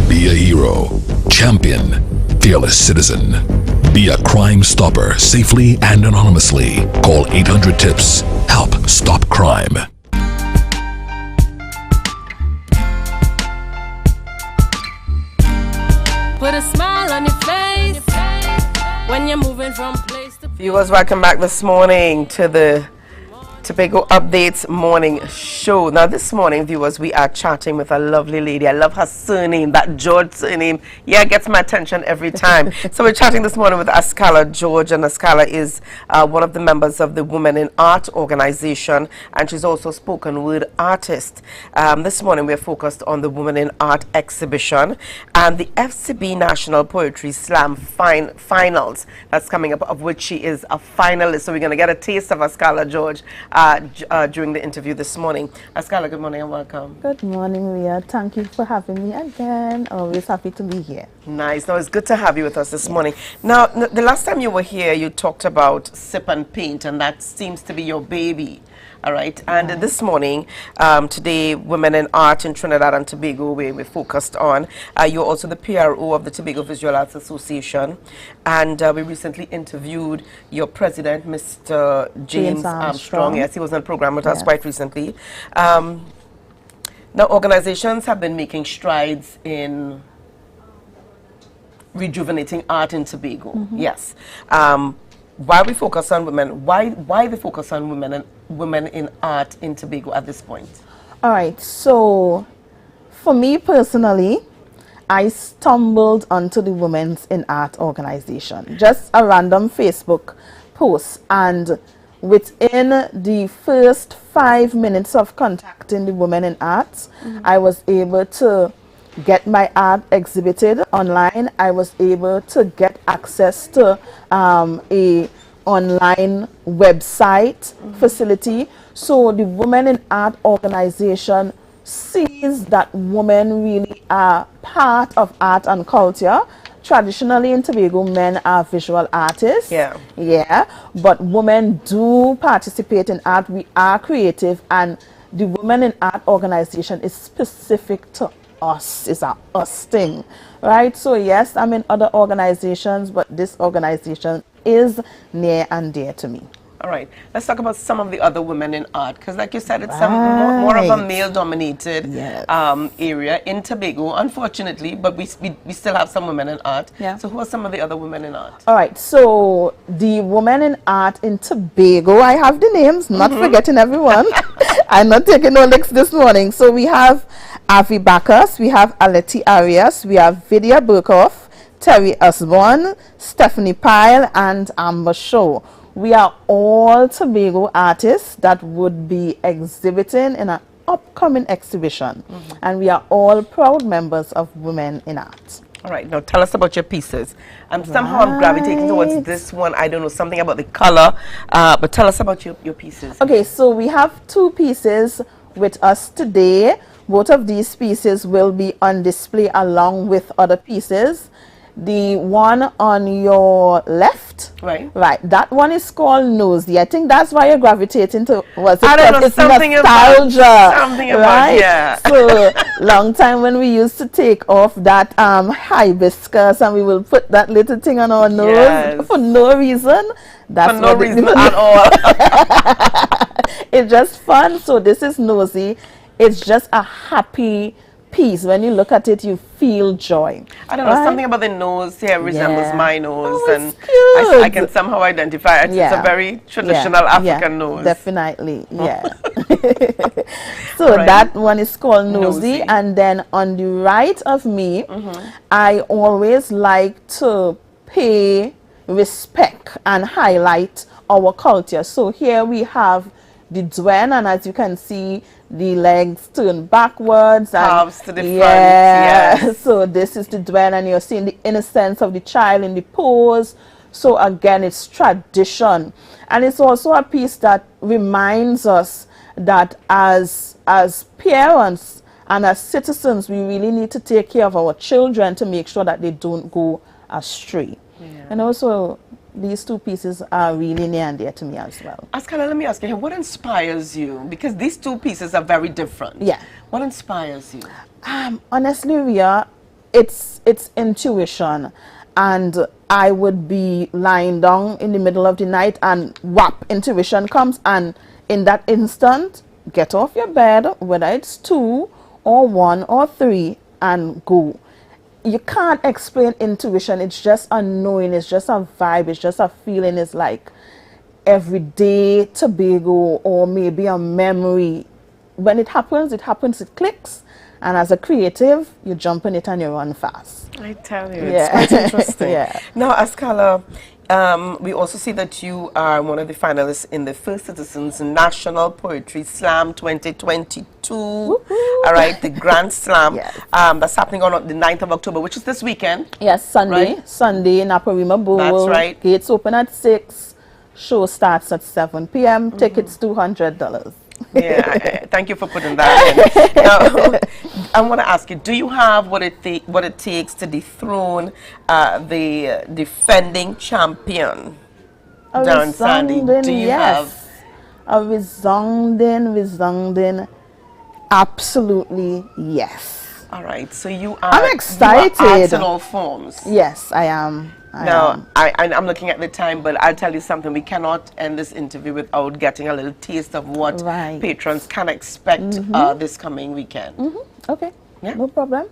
Be a hero. Champion. Fearless citizen. Be a crime stopper safely and anonymously. Call 800-TIPS. Help stop crime. Put a smile on your face when you're moving from place to place. Viewers, welcome back this morning to the Tobago Updates morning show. Now this morning, viewers, we are chatting with a lovely lady. I love her surname, that George surname. Yeah, it gets my attention every time. So we're chatting this morning with Askala George, and Askala is one of the members of the Women in Art organization, and she's also a spoken word artist. This morning we're focused on the Women in Art exhibition and the FCB National Poetry Slam finals that's coming up, of which she is a finalist. So we're going to get a taste of Askala George during the interview this morning. Askala, good morning and welcome. Good morning, Leah. Thank you for having me again. Always happy to be here. Nice. Now, it's good to have you with us this morning. Now, the last time you were here, you talked about sip and paint, and that seems to be your baby. All right. And this morning, today, Women in Art in Trinidad and Tobago, where we're focused on. You're also the PRO of the Tobago Visual Arts Association. And we recently interviewed your president, Mr. James Armstrong. Yes, he was on the program with us quite recently. Now, organizations have been making strides in rejuvenating art in Tobago. Yes. Why we focus on women? Why the focus on women in art in Tobago at this point? All right. So, for me personally, I stumbled onto the Women's in Art organization. Just a random Facebook post, and within the first 5 minutes of contacting the Women in Art, I was able to get my art exhibited online. I was able to get access to a online website facility. So the Women in Art organization sees that women really are part of art and culture. Traditionally in Tobago, men are visual artists. Yeah. But women do participate in art. We are creative, and the Women in Art organization is specific to us. It's a us thing, right? So yes, I'm in other organizations, but this organization is near and dear to me. All right, let's talk about some of the other women in art, because like you said, it's more of a male-dominated area in Tobago, unfortunately, but we still have some women in art. So who are some of the other women in art? All right, so the women in art in Tobago, I have the names, not forgetting everyone. I'm not taking no licks this morning. So we have Avi Bacchus, we have Aleti Arias, we have Vidya Burkhoff, Terry Osborne, Stephanie Pyle, and Amber Shaw. We are all Tobago artists that would be exhibiting in an upcoming exhibition. And we are all proud members of Women in Art. All right, now tell us about your pieces. Somehow I'm gravitating towards this one. I don't know, something about the color, but tell us about your pieces. Okay, so we have 2 pieces with us today. Both of these pieces will be on display along with other pieces. The one on your left, right, that one is called Nosy. I think that's why you're gravitating to, was it? I don't know, it's something nostalgia, about, something about, right? yeah. So long time when we used to take off that hibiscus and we will put that little thing on our nose for no reason. That's for no reason at all. It's just fun. So this is Nosy. It's just a happy piece. When you look at it, you feel joy. I don't know, something about the nose here resembles my nose, and cute. I can somehow identify it. It's a very traditional African nose. Definitely, So that one is called Nosy. And then on the right of me, I always like to pay respect and highlight our culture. So here we have the Dwen, and as you can see, the legs turn backwards. Calves to the front, yes. So this is the Dwen, and you're seeing the innocence of the child in the pose. So again, it's tradition. And it's also a piece that reminds us that as parents and as citizens, we really need to take care of our children to make sure that they don't go astray. And also, these 2 pieces are really near and dear to me as well. Askala, let me ask you, what inspires you? Because these 2 pieces are very different. What inspires you? Honestly, Ria, it's intuition. And I would be lying down in the middle of the night and whap, intuition comes, and in that instant, get off your bed, whether it's 2 or 1 or 3, and go. You can't explain intuition. It's just a knowing. It's just a vibe. It's just a feeling. It's like everyday Tobago or maybe a memory. When it happens, it clicks. And as a creative, you jump in it and you run fast. I tell you, it's quite interesting. Yeah. Now, Askala, we also see that you are one of the finalists in the First Citizens National Poetry Slam 2022. All right, the Grand Slam. Yes. That's happening on the 9th of October, which is this weekend. Yes, Sunday. Right? Sunday in Aparima Bowl. That's right. Gates open at 6. Show starts at 7 p.m. Tickets $200. Yeah, thank you for putting that in. Now, I want to ask you, do you have what it takes to dethrone the defending champion, Darren Sandy? Do you have? A resounding, absolutely yes. All right, so you are. I'm excited. You are arts in all forms. Yes, I am. I'm looking at the time, but I'll tell you something. We cannot end this interview without getting a little taste of what patrons can expect this coming weekend. Okay, no problem.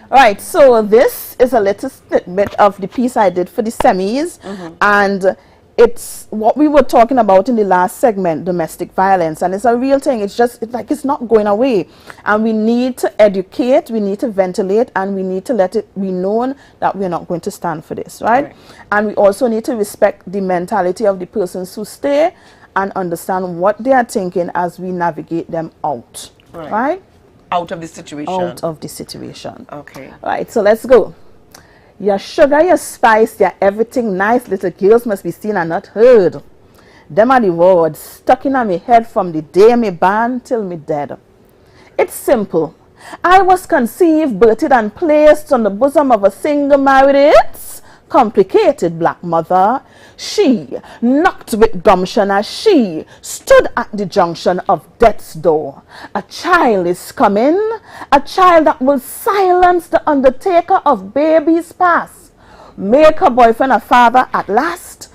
All right, so this is a little snippet of the piece I did for the semis, and it's what we were talking about in the last segment, domestic violence, and it's a real thing. It's not going away, and we need to educate, we need to ventilate, and we need to let it be known that we're not going to stand for this, right? And we also need to respect the mentality of the persons who stay and understand what they are thinking as we navigate them out, right? Out of the situation. Out of the situation. Okay. All right, so let's go. Your sugar, your spice, your everything nice. Little girls must be seen and not heard. Them are the words stuck in my head from the day me born till me dead. It's simple. I was conceived, birthed and placed on the bosom of a single married. It's complicated, black mother. She knocked with gumption as she stood at the junction of death's door. A child is coming, a child that will silence the undertaker of babies past. Make her boyfriend a father at last,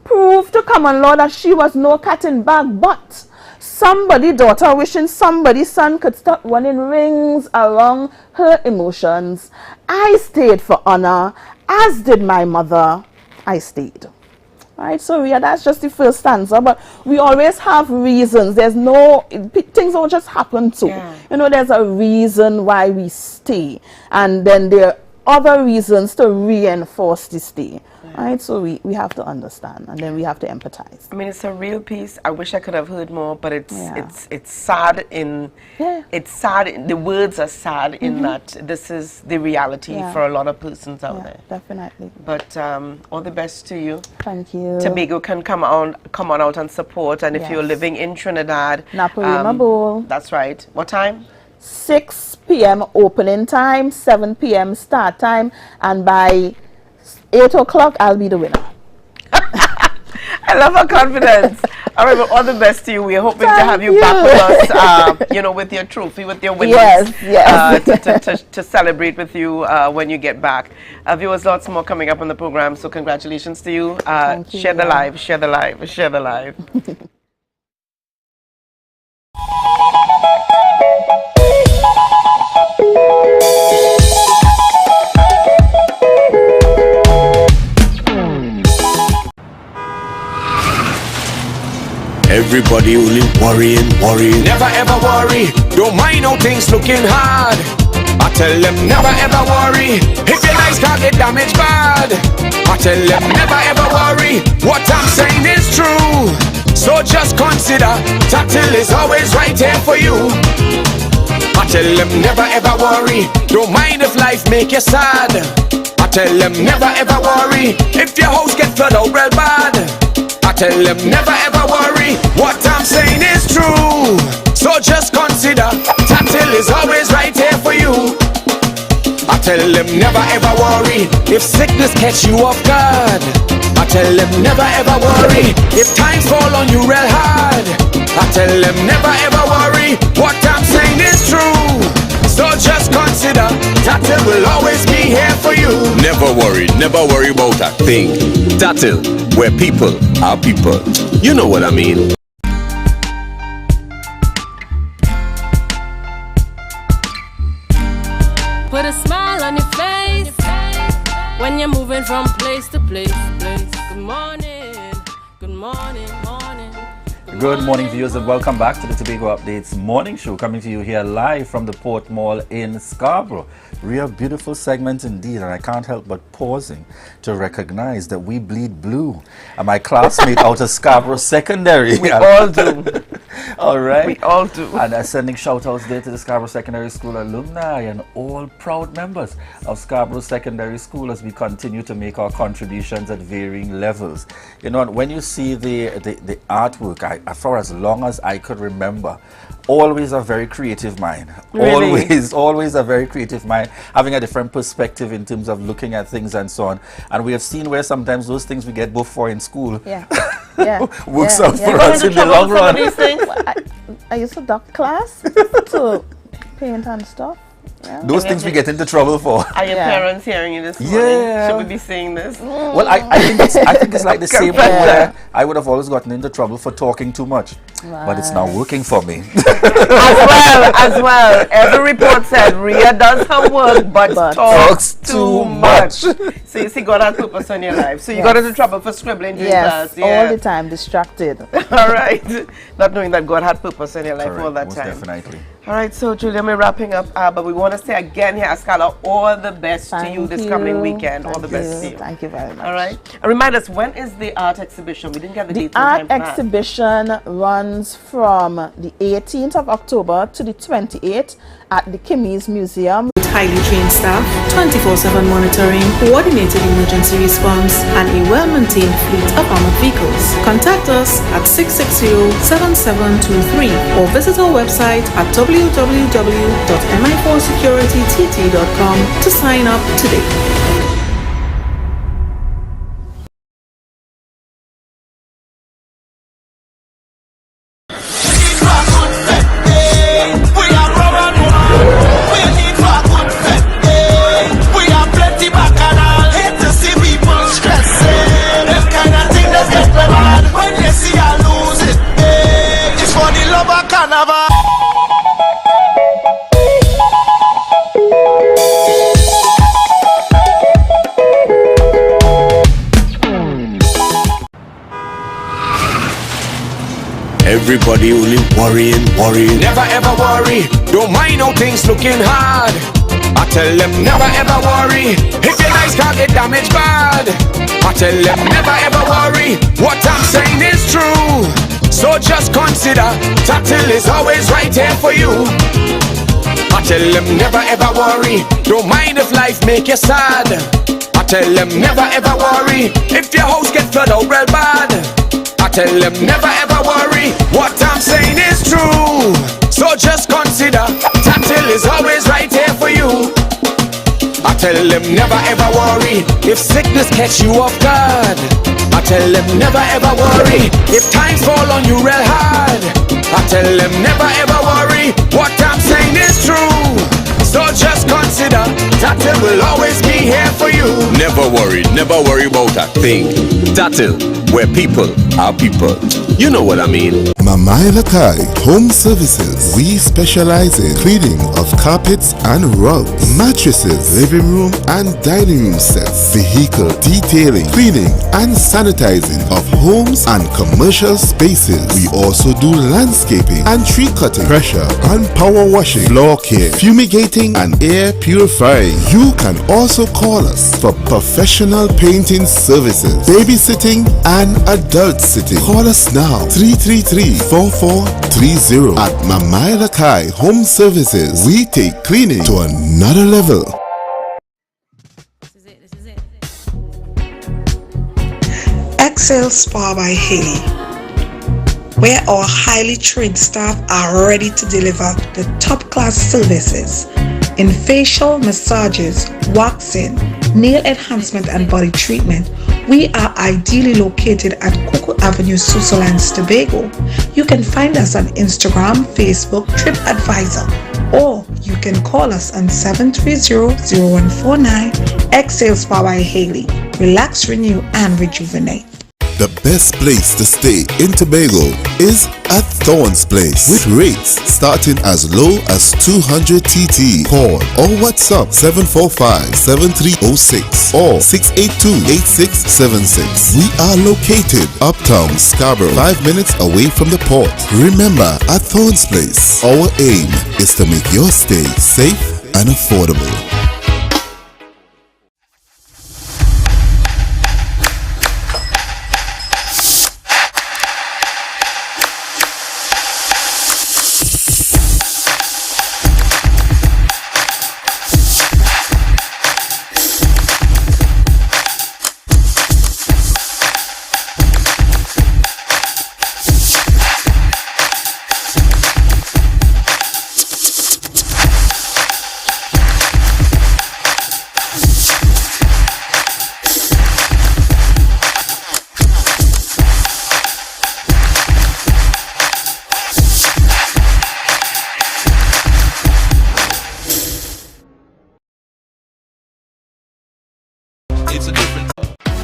prove to common law that she was no cat in bag, but somebody daughter wishing somebody son could stop running rings around her emotions. I stayed for honor, as did my mother. I stayed. Right, so yeah, that's just the first stanza, but we always have reasons. There's things don't just happen to. You know, there's a reason why we stay, and then there are other reasons to reinforce the stay. Right, so we have to understand, and then we have to empathize. I mean, it's a real piece. I wish I could have heard more, but it's sad it's sad. The words are sad in that this is the reality for a lot of persons out there. Definitely. But all the best to you. Thank you. Tobago can come on out and support, and if you're living in Trinidad, Naparima Bowl. That's right. What time? 6 p.m. opening time, 7 p.m. start time, and by 8 o'clock, I'll be the winner. I love her confidence. All right, well, all the best to you. We're hoping to have you back with us, you know, with your trophy, with your winners. To celebrate with you when you get back. Viewers, lots more coming up on the program, so congratulations to you. Thank you. Share the live, share the live, share the live. Everybody only worrying. Never ever worry. Don't mind how things looking hard. I tell them never ever worry. If your nice car get damaged bad, I tell them never ever worry. What I'm saying is true. So just consider Tatil is always right here for you. I tell them never ever worry. Don't mind if life make you sad. I tell them never ever worry. If your house get flooded out real bad, I tell them never ever worry. What I'm saying is true. So just consider Tatil is always right here for you. I tell them never ever worry. If sickness catch you off guard, I tell them never ever worry. If times fall on you real hard, I tell them never ever worry. What I'm saying is true. So just consider Tatil will always be here for you. Never worry about a thing. Tatil, where people are people. You know what I mean. Put a smile on your face when you're moving from place to place. Good morning, good morning. morning, morning. Good morning, viewers, and welcome back to the Tobago Updates morning show, coming to you here live from the Port Mall in Scarborough. Real beautiful segment indeed, and I can't help but pausing to recognize that we bleed blue. And my classmate out of Scarborough Secondary. We all do. All right. We all do. And sending shout outs there to the Scarborough Secondary School alumni and all proud members of Scarborough Secondary School as we continue to make our contributions at varying levels. You know, when you see the artwork, for as long as I could remember, always a very creative mind. Really? Always a very creative mind, having a different perspective in terms of looking at things and so on. And we have seen where sometimes those things we get both for in school works out for us in the long run. I used to duck class to paint and stuff. Yeah. Those things we get into trouble for. Are your parents hearing you this morning? Yeah. Should we be seeing this? Well, I think it's like the same way where I would have always gotten into trouble for talking too much. Right. But it's now working for me. As well. Every report said Ria does her work but talks too much. So you see, God has purpose on your life. So you got into trouble for scribbling during class. All the time, distracted. All right. Not knowing that God had purpose in your life all that most time. Definitely. All right, so Julia, we're wrapping up, but we want to say again here, Ascala, all the best to you this coming weekend. All the best to you. Thank you very much. All right. And remind us, when is the art exhibition? We didn't get the date. The art exhibition runs from the 18th of October to the 28th at the Kimmies Museum. With highly trained staff, 24/7 monitoring, coordinated emergency response, and a well-maintained fleet of armored vehicles. Contact us at 660-7723 or visit our website at www.mi4securitytt.com to sign up today. Everybody only worrying. Never ever worry. Don't mind how things looking hard. I tell them never ever worry. If your nice car get damaged bad, I tell them never ever worry. What I'm saying is true. So just consider Tatil is always right here for you. I tell them never ever worry. Don't mind if life make you sad. I tell them never ever worry. If your house get flooded out real bad, I tell them never ever worry. What I'm saying is true. So just consider Tatil is always right here for you. I tell them never ever worry. If sickness catch you off guard, I tell them never ever worry. If times fall on you real hard, I tell them never ever worry. What I'm saying is true. So just consider Tatil will always be here for you. Never worry about a thing. Tatil, where people are people. You know what I mean. Mamai Lakai Home Services. We specialize in cleaning of carpets and rugs, mattresses, living room and dining room sets, vehicle detailing, cleaning and sanitizing of homes and commercial spaces. We also do landscaping and tree cutting, pressure and power washing, floor care, fumigating and air purifying. You can also call us for professional painting services, babysitting and adult sitting. Call us now 333-4430 at Mamai Lakai Home Services. We take cleaning to another level. Excel Spa by Haley, where our highly trained staff are ready to deliver the top class services in facial massages, waxing, nail enhancement and body treatment. We are ideally located at Coco Avenue, Switzerland, Tobago. You can find us on Instagram, Facebook, TripAdvisor, or you can call us on 730-0149. Excel Spa by Haley. Relax, renew, and rejuvenate. The best place to stay in Tobago is at Thorns Place with rates starting as low as 200 TT. Call or WhatsApp 745-7306 or 682-8676. We are located uptown Scarborough, 5 minutes away from the port. Remember, at Thorns Place, our aim is to make your stay safe and affordable.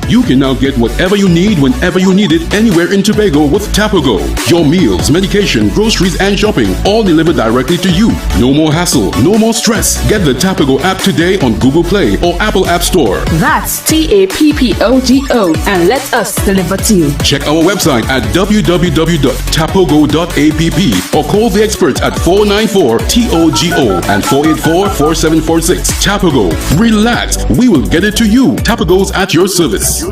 You can now get whatever you need whenever you need it anywhere in Tobago with Tobago. Your meals, medication, groceries and shopping all delivered directly to you. No more hassle, no more stress. Get the Tobago app today on Google Play or Apple App Store. That's TAPPOGO and let us deliver to you. Check our website at www.tapogo.app or call the experts at 494-TOGO and 484-4746. Tobago. Relax. We will get it to you. Tobago's at your service.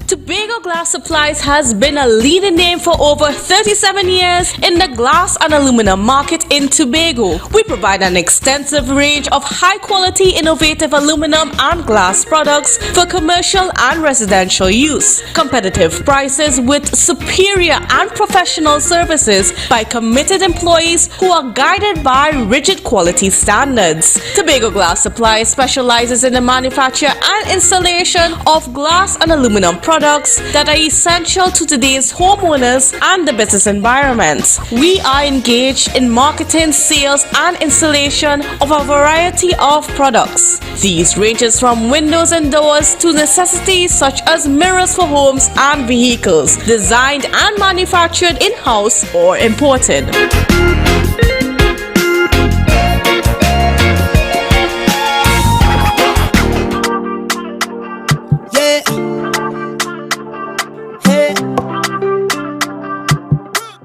Tobago Glass Supplies has been a leading name for over 37 years in the glass and aluminum market in Tobago. We provide an extensive range of high-quality, innovative aluminum and glass products for commercial and residential use. Competitive prices with superior and professional services by committed employees who are guided by rigid quality standards. Tobago Glass Supplies specializes in the manufacture and installation of glass and aluminum products that are essential to today's homeowners and the business environment. We are engaged in marketing, sales, and installation of a variety of products. These ranges from windows and doors to necessities such as mirrors for homes and vehicles, designed and manufactured in-house or imported.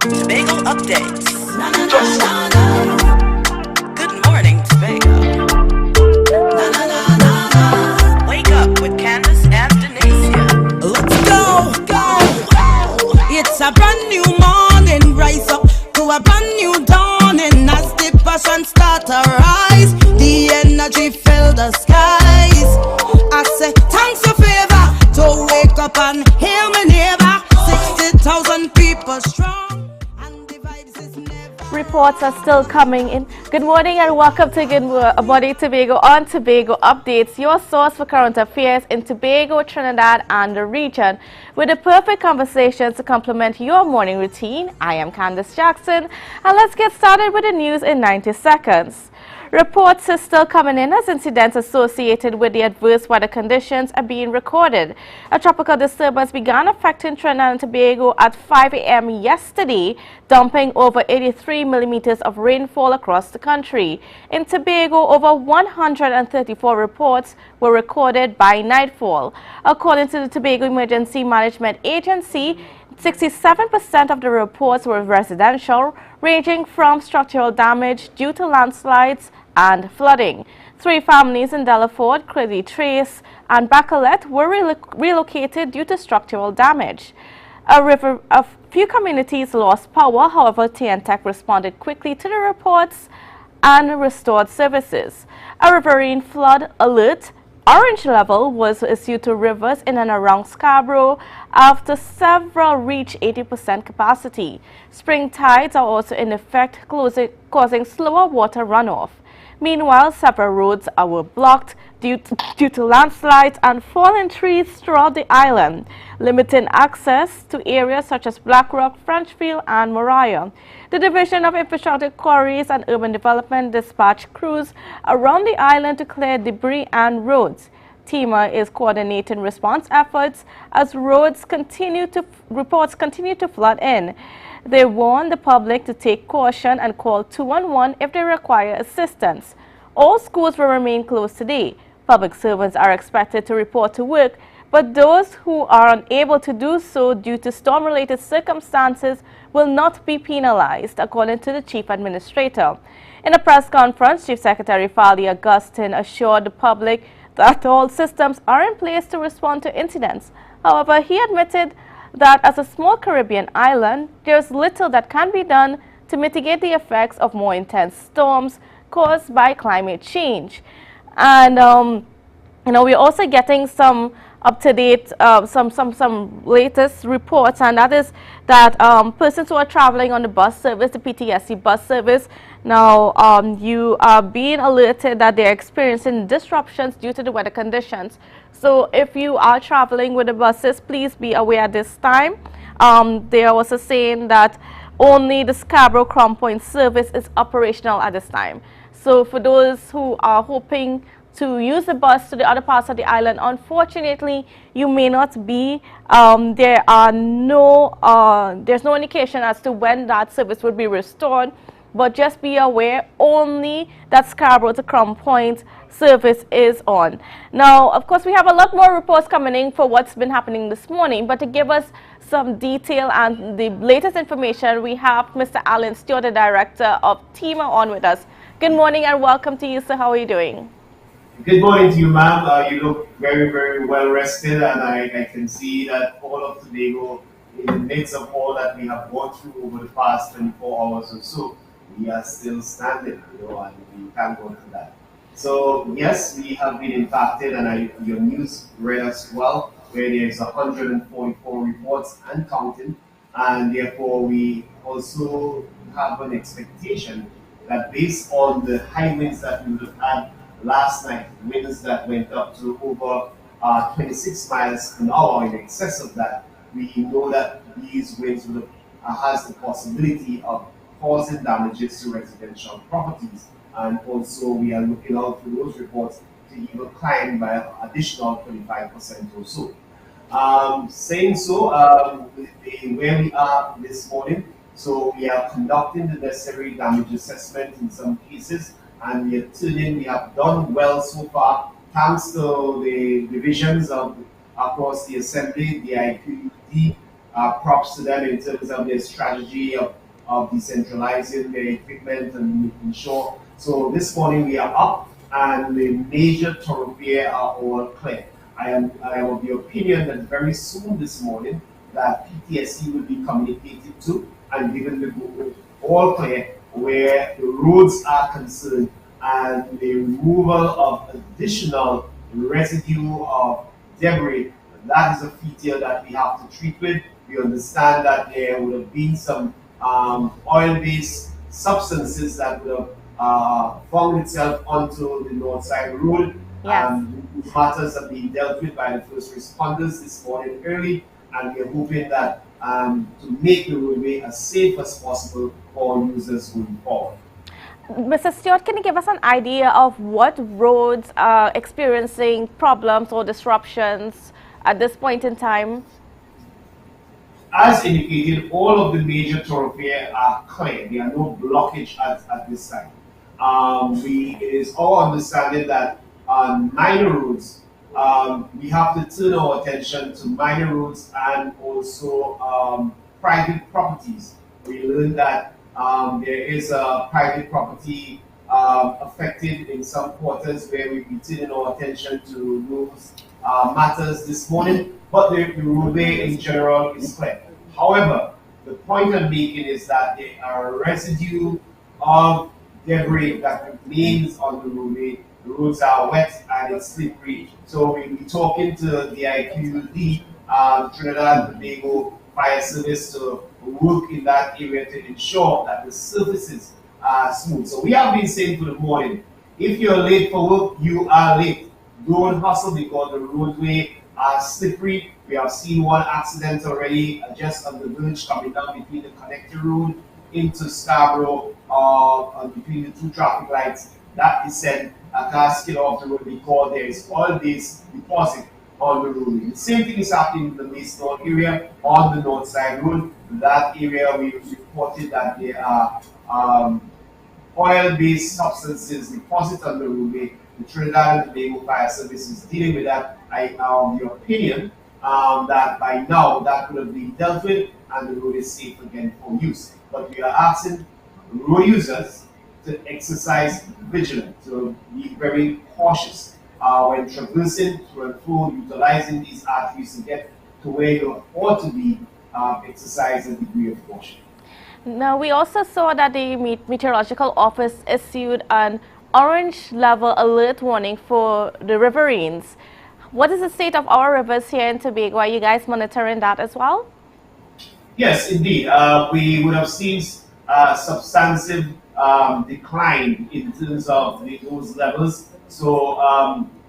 Tobago updates. Good morning, Tobago. Wake up with Candace and Denasia. Let's go. It's a brand new morning. Rise up to a brand new dawning. As the passion start to rise, the energy fill the skies. I say thanks for favor to wake up and hear me neighbor. 60,000 people strong. Reports are still coming in. Good morning and welcome to Good Morning Tobago on Tobago Updates, your source for current affairs in Tobago, Trinidad and the region, with the perfect conversations to complement your morning routine. I am Candace Jackson, and let's get started with the news in 90 seconds. Reports are still coming in as incidents associated with the adverse weather conditions are being recorded. A tropical disturbance began affecting Trinidad and Tobago at 5 a.m. yesterday, dumping over 83 millimeters of rainfall across the country. In Tobago, over 134 reports were recorded by nightfall. According to the Tobago Emergency Management Agency, 67% of the reports were residential, ranging from structural damage due to landslides and flooding. 3 families in Delaford, Crazy Trace, and Bacalet were relocated due to structural damage. A few communities lost power, however, TNTech responded quickly to the reports and restored services. A riverine flood alert orange level was issued to rivers in and around Scarborough after several reached 80% capacity. Spring tides are also in effect, causing slower water runoff. Meanwhile, several roads were blocked due to landslides and fallen trees throughout the island, limiting access to areas such as Black Rock, Frenchfield, and Moriah. The Division of Infrastructure, Quarries, and Urban Development dispatched crews around the island to clear debris and roads. TEMA is coordinating response efforts as reports continue to flood in. They warn the public to take caution and call 211 if they require assistance. All schools will remain closed today. Public servants are expected to report to work, but those who are unable to do so due to storm-related circumstances will not be penalized, according to the Chief Administrator. In a press conference, Chief Secretary Fali Augustine assured the public that all systems are in place to respond to incidents. However, he admitted that as a small Caribbean island, there is little that can be done to mitigate the effects of more intense storms caused by climate change. And, we're also getting some up-to-date, some latest reports, and that is that persons who are traveling on the bus service, the PTSC bus service, now you are being alerted that they're experiencing disruptions due to the weather conditions. So if you are traveling with the buses, please be aware this time. They are also saying that only the Scarborough Crown Point service is operational at this time. So for those who are hoping to use the bus to the other parts of the island, unfortunately, you may not be. There's no indication as to when that service will be restored, but just be aware only that Scarborough to Crown Point service is on. Now, of course, we have a lot more reports coming in for what's been happening this morning, but to give us some detail and the latest information, we have Mr. Alan Stewart, the Director of TEMA, on with us. Good morning and welcome to you, sir. How are you doing? Good morning to you, ma'am. You look very, very well rested, and I can see that all of Tobago, in the midst of all that we have gone through over the past 24 hours or so, we are still standing, and we thank God for that. So, yes, we have been impacted, and your news read us well, where there is 144 reports and counting, and therefore we also have an expectation that based on the high winds that we would have had last night, winds that went up to over 26 miles an hour, in excess of that, we know that these winds would have, has the possibility of causing damages to residential properties. And also we are looking out for those reports to even climb by an additional 25% or so. Saying so, where we are this morning, so we are conducting the necessary damage assessment in some cases, and we have done well so far, thanks to the divisions across the Assembly, the IQD, props to them in terms of their strategy of decentralizing their equipment and making sure. So this morning we are up, and the major thoroughfare are all clear. I am of the opinion that very soon this morning that PTSC will be communicated to and given the all clear where the roads are concerned, and the removal of additional residue of debris. That is a feature that we have to treat with. We understand that there would have been some oil-based substances that would have found itself onto the north side road. Yes. These matters are being dealt with by the first responders this morning early, and we are hoping that to make the roadway as safe as possible for users going forward. Mr. Stewart, can you give us an idea of what roads are experiencing problems or disruptions at this point in time? As indicated, all of the major thoroughfares are clear. There are no blockage at this time. It is our understanding that on minor roads, we have to turn our attention to minor roads and also private properties. We learned that there is a private property affected in some quarters where we've been turning our attention to those matters this morning, but the roadway in general is clear. However, the point I'm making is that there are residue of debris that remains on the roadway. The roads are wet and it's slippery. So we'll be talking to the IQD, Trinidad and Tobago Fire Service to work in that area to ensure that the surfaces are smooth. So we have been saying for the morning, if you're late for work, you are late. Don't hustle because the roadway are slippery. We have seen one accident already just on the verge coming down between the connector road into Scarborough between the two traffic lights. That descent a car skid off the road because there is oil-based deposit on the roadway. The same thing is happening in the Maidstone area on the north side road. That area we reported that there are oil-based substances deposited on the roadway. The Trinidad and Tobago Fire Service is dealing with that. The opinion that by now that could have been dealt with and the road is safe again for use. But we are asking road users to exercise vigilance, to be very cautious when traversing through and through, utilizing these arteries to get to where you ought to be, exercise a degree of caution. Now, we also saw that the Meteorological Office issued an orange level alert warning for the riverines. What is the state of our rivers here in Tobago? Are you guys monitoring that as well? Yes, indeed. We would have seen substantive decline in terms of those levels. So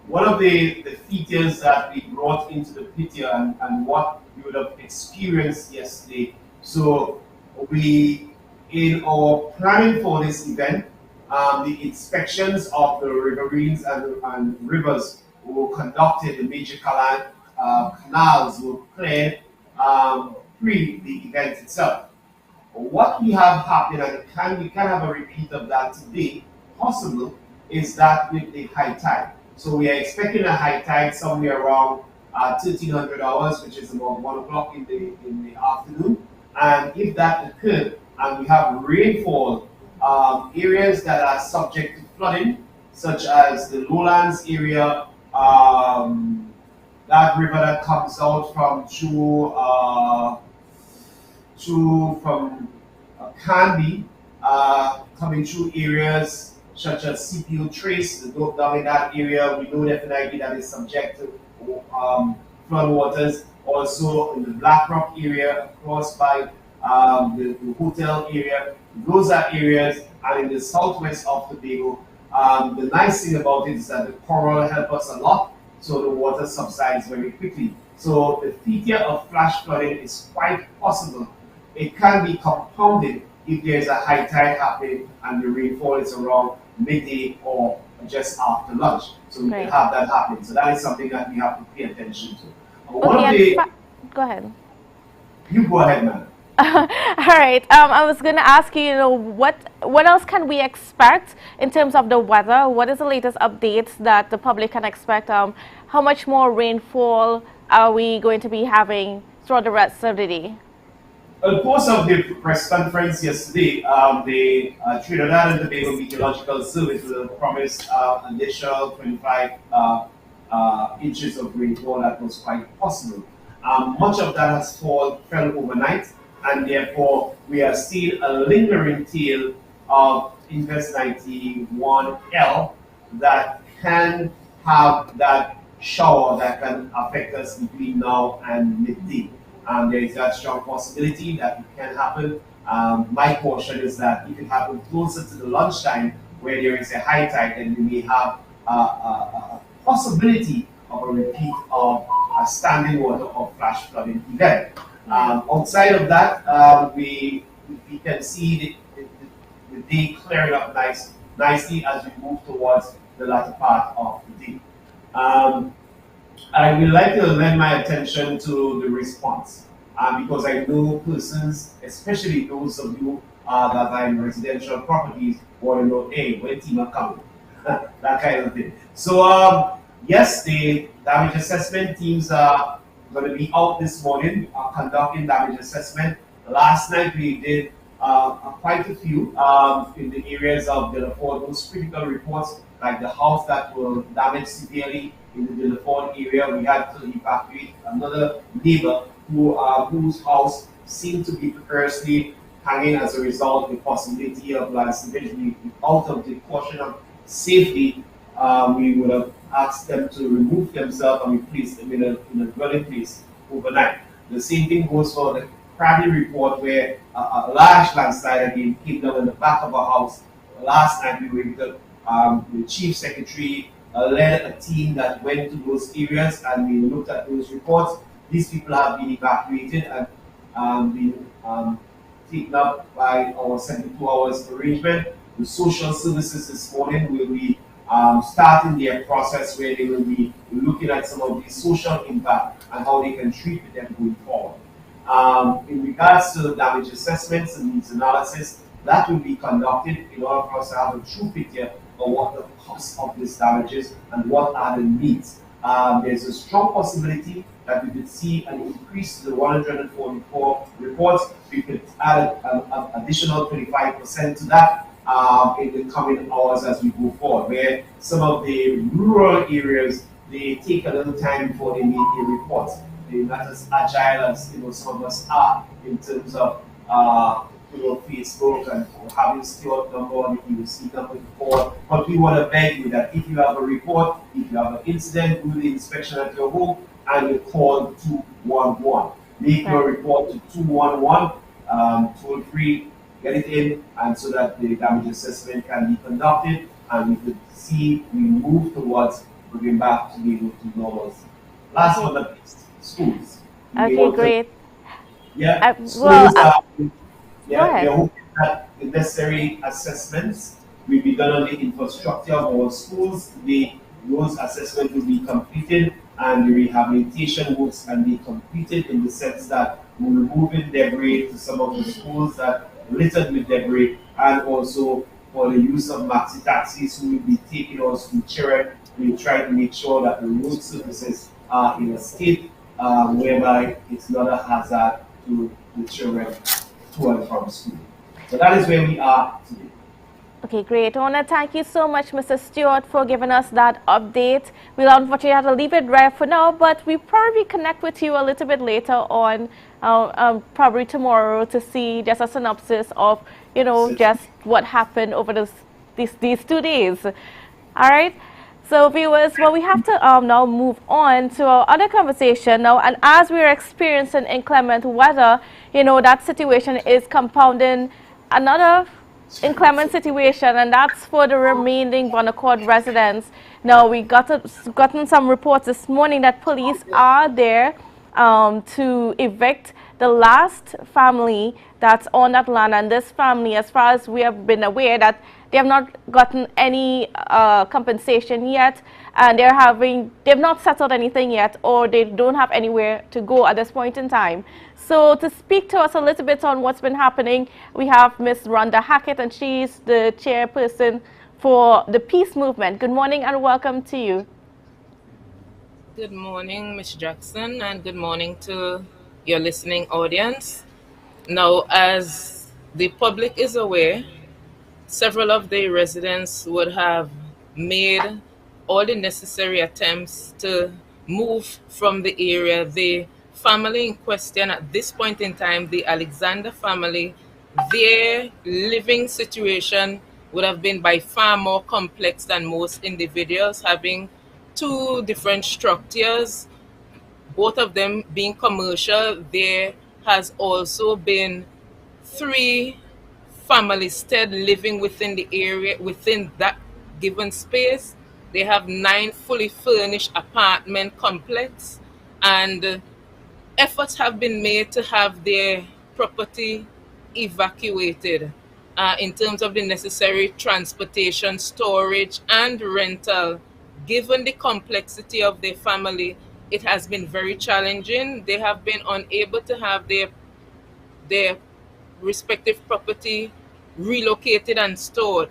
one of the features that we brought into the picture and what you would have experienced yesterday. So we, in our planning for this event, the inspections of the riverines and rivers were conducted, the major canals were cleared pre the event itself. What we have happened, and we can have a repeat of that today, possible, is that with the high tide. So we are expecting a high tide somewhere around 1300 hours, which is about 1 o'clock in the afternoon. And if that occurred, and we have rainfall, areas that are subject to flooding, such as the lowlands area, that river that comes out from Canby, coming through areas such as CPO Trace, down in that area, we know definitely that is subject to flood waters. Also in the Black Rock area, across by the hotel area, those are areas, and in the southwest of Tobago. The nice thing about it is that the coral help us a lot, so the water subsides very quickly. So the feature of flash flooding is quite possible. It can be compounded if there's a high tide happening and the rainfall is around midday or just after lunch. So we can have that happen. So that is something that we have to pay attention to. Go ahead. You go ahead, man. All right. I was going to ask you, what else can we expect in terms of the weather? What is the latest updates that the public can expect? How much more rainfall are we going to be having throughout the rest of the day? Of course, of the press conference yesterday, the Trinidad and Tobago Meteorological Service will promise additional 25 inches of rainfall. That was quite possible. Much of that fell overnight, and therefore we are still a lingering tail of Invest 91L that can have that shower that can affect us between now and midday. There is that strong possibility that it can happen. My caution is that if it happens closer to the lunchtime where there is a high tide, then we may have a possibility of a repeat of a standing water or flash flooding event. Outside of that, we can see the day clearing up nicely as we move towards the latter part of the day. I would like to lend my attention to the response because I know persons, especially those of you that are in residential properties, want to know, hey, when team are coming? That kind of thing. So, yes, the damage assessment teams are going to be out this morning conducting damage assessment. Last night we did quite a few in the areas of Delaford, those critical reports like the house that were damaged severely in the Delaford area. We had to evacuate another neighbor whose house seemed to be precariously hanging as a result of the possibility of landslide. Out of the caution of safety, we would have asked them to remove themselves and we placed them in a dwelling place overnight. The same thing goes for the Crabby report where a large landslide again came down in the back of a house. Last night we were able to, the chief secretary led a team that went to those areas and we looked at those reports. These people have been evacuated and been taken up by our 72 hours arrangement. The social services this morning will be starting their process where they will be looking at some of the social impact and how they can treat with them going forward. In regards to damage assessments and needs analysis, that will be conducted in order for us to have a true picture of what the cost of this damage is and what are the needs. There's a strong possibility that we could see an increase to the 144 reports. We could add an additional 25% to that in the coming hours as we go forward, where some of the rural areas, they take a little time before they make a report. They're not as agile as some of us are in terms of Facebook and having Stuart number and you see number before. But we want to beg you that if you have a report, if you have an incident, do the inspection at your home and you call 211. Make your report to 211, toll free, get it in, and so that the damage assessment can be conducted and we could see we move towards going back to be able to normalcy. Last but not least, schools. Okay, great. Schools we are hoping that the necessary assessments will be done on the infrastructure of our schools. Those assessments will be completed and the rehabilitation works can be completed in the sense that we're removing debris to some of the schools that littered with debris, and also for the use of maxi taxis who will be taking us to children. We try to make sure that the road surfaces are in a state whereby it's not a hazard to the children to and from school. So that is where we are today. Okay, great. I want to thank you so much, Mr. Stewart, for giving us that update. We'll unfortunately have to leave it there for now, but we'll probably connect with you a little bit later on, probably tomorrow, to see just a synopsis of, just what happened over these 2 days. All right. So viewers, well, we have to now move on to our other conversation now. And as we are experiencing inclement weather, that situation is compounding another inclement situation, and that's for the remaining Bonaccord residents. Now, we gotten some reports this morning that police are there to evict the last family that's on that land, and this family, as far as we have been aware, that they have not gotten any compensation yet, and they've not settled anything yet, or they don't have anywhere to go at this point in time. So to speak to us a little bit on what's been happening, we have Miss Rhonda Hackett, and she's the chairperson for the Peace Movement. Good morning and welcome to you. Good morning, Ms. Jackson, and good morning to your listening audience. Now, as the public is aware, several of the residents would have made all the necessary attempts to move from the area. The family in question at this point in time, the Alexander family, their living situation would have been by far more complex than most individuals, having 2 different structures, both of them being commercial. There has also been 3 families still living within the area, within that given space. They have 9 fully furnished apartment complex, and efforts have been made to have their property evacuated in terms of the necessary transportation, storage, and rental. Given the complexity of their family, it has been very challenging. They have been unable to have their respective property relocated and stored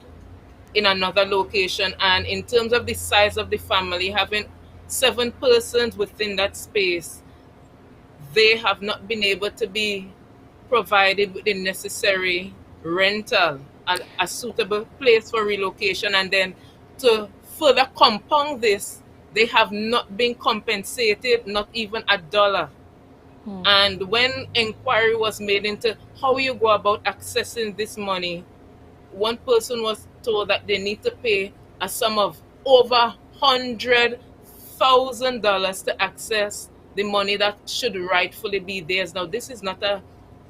in another location. And in terms of the size of the family, having 7 persons within that space, they have not been able to be provided with the necessary rental and a suitable place for relocation. And then to further compound this, they have not been compensated, not even $1. And when inquiry was made into how you go about accessing this money, one person was told that they need to pay a sum of over $100,000 to access the money that should rightfully be theirs. Now, this is not a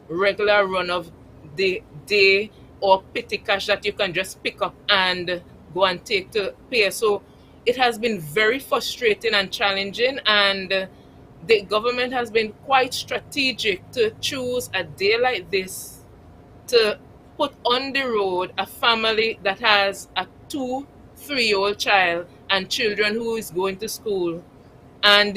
regular run of the day or petty cash that you can just pick up and go and take to pay. So it has been very frustrating and challenging, and the government has been quite strategic to choose a day like this to put on the road a family that has a 2 3-year-old child and children who is going to school, and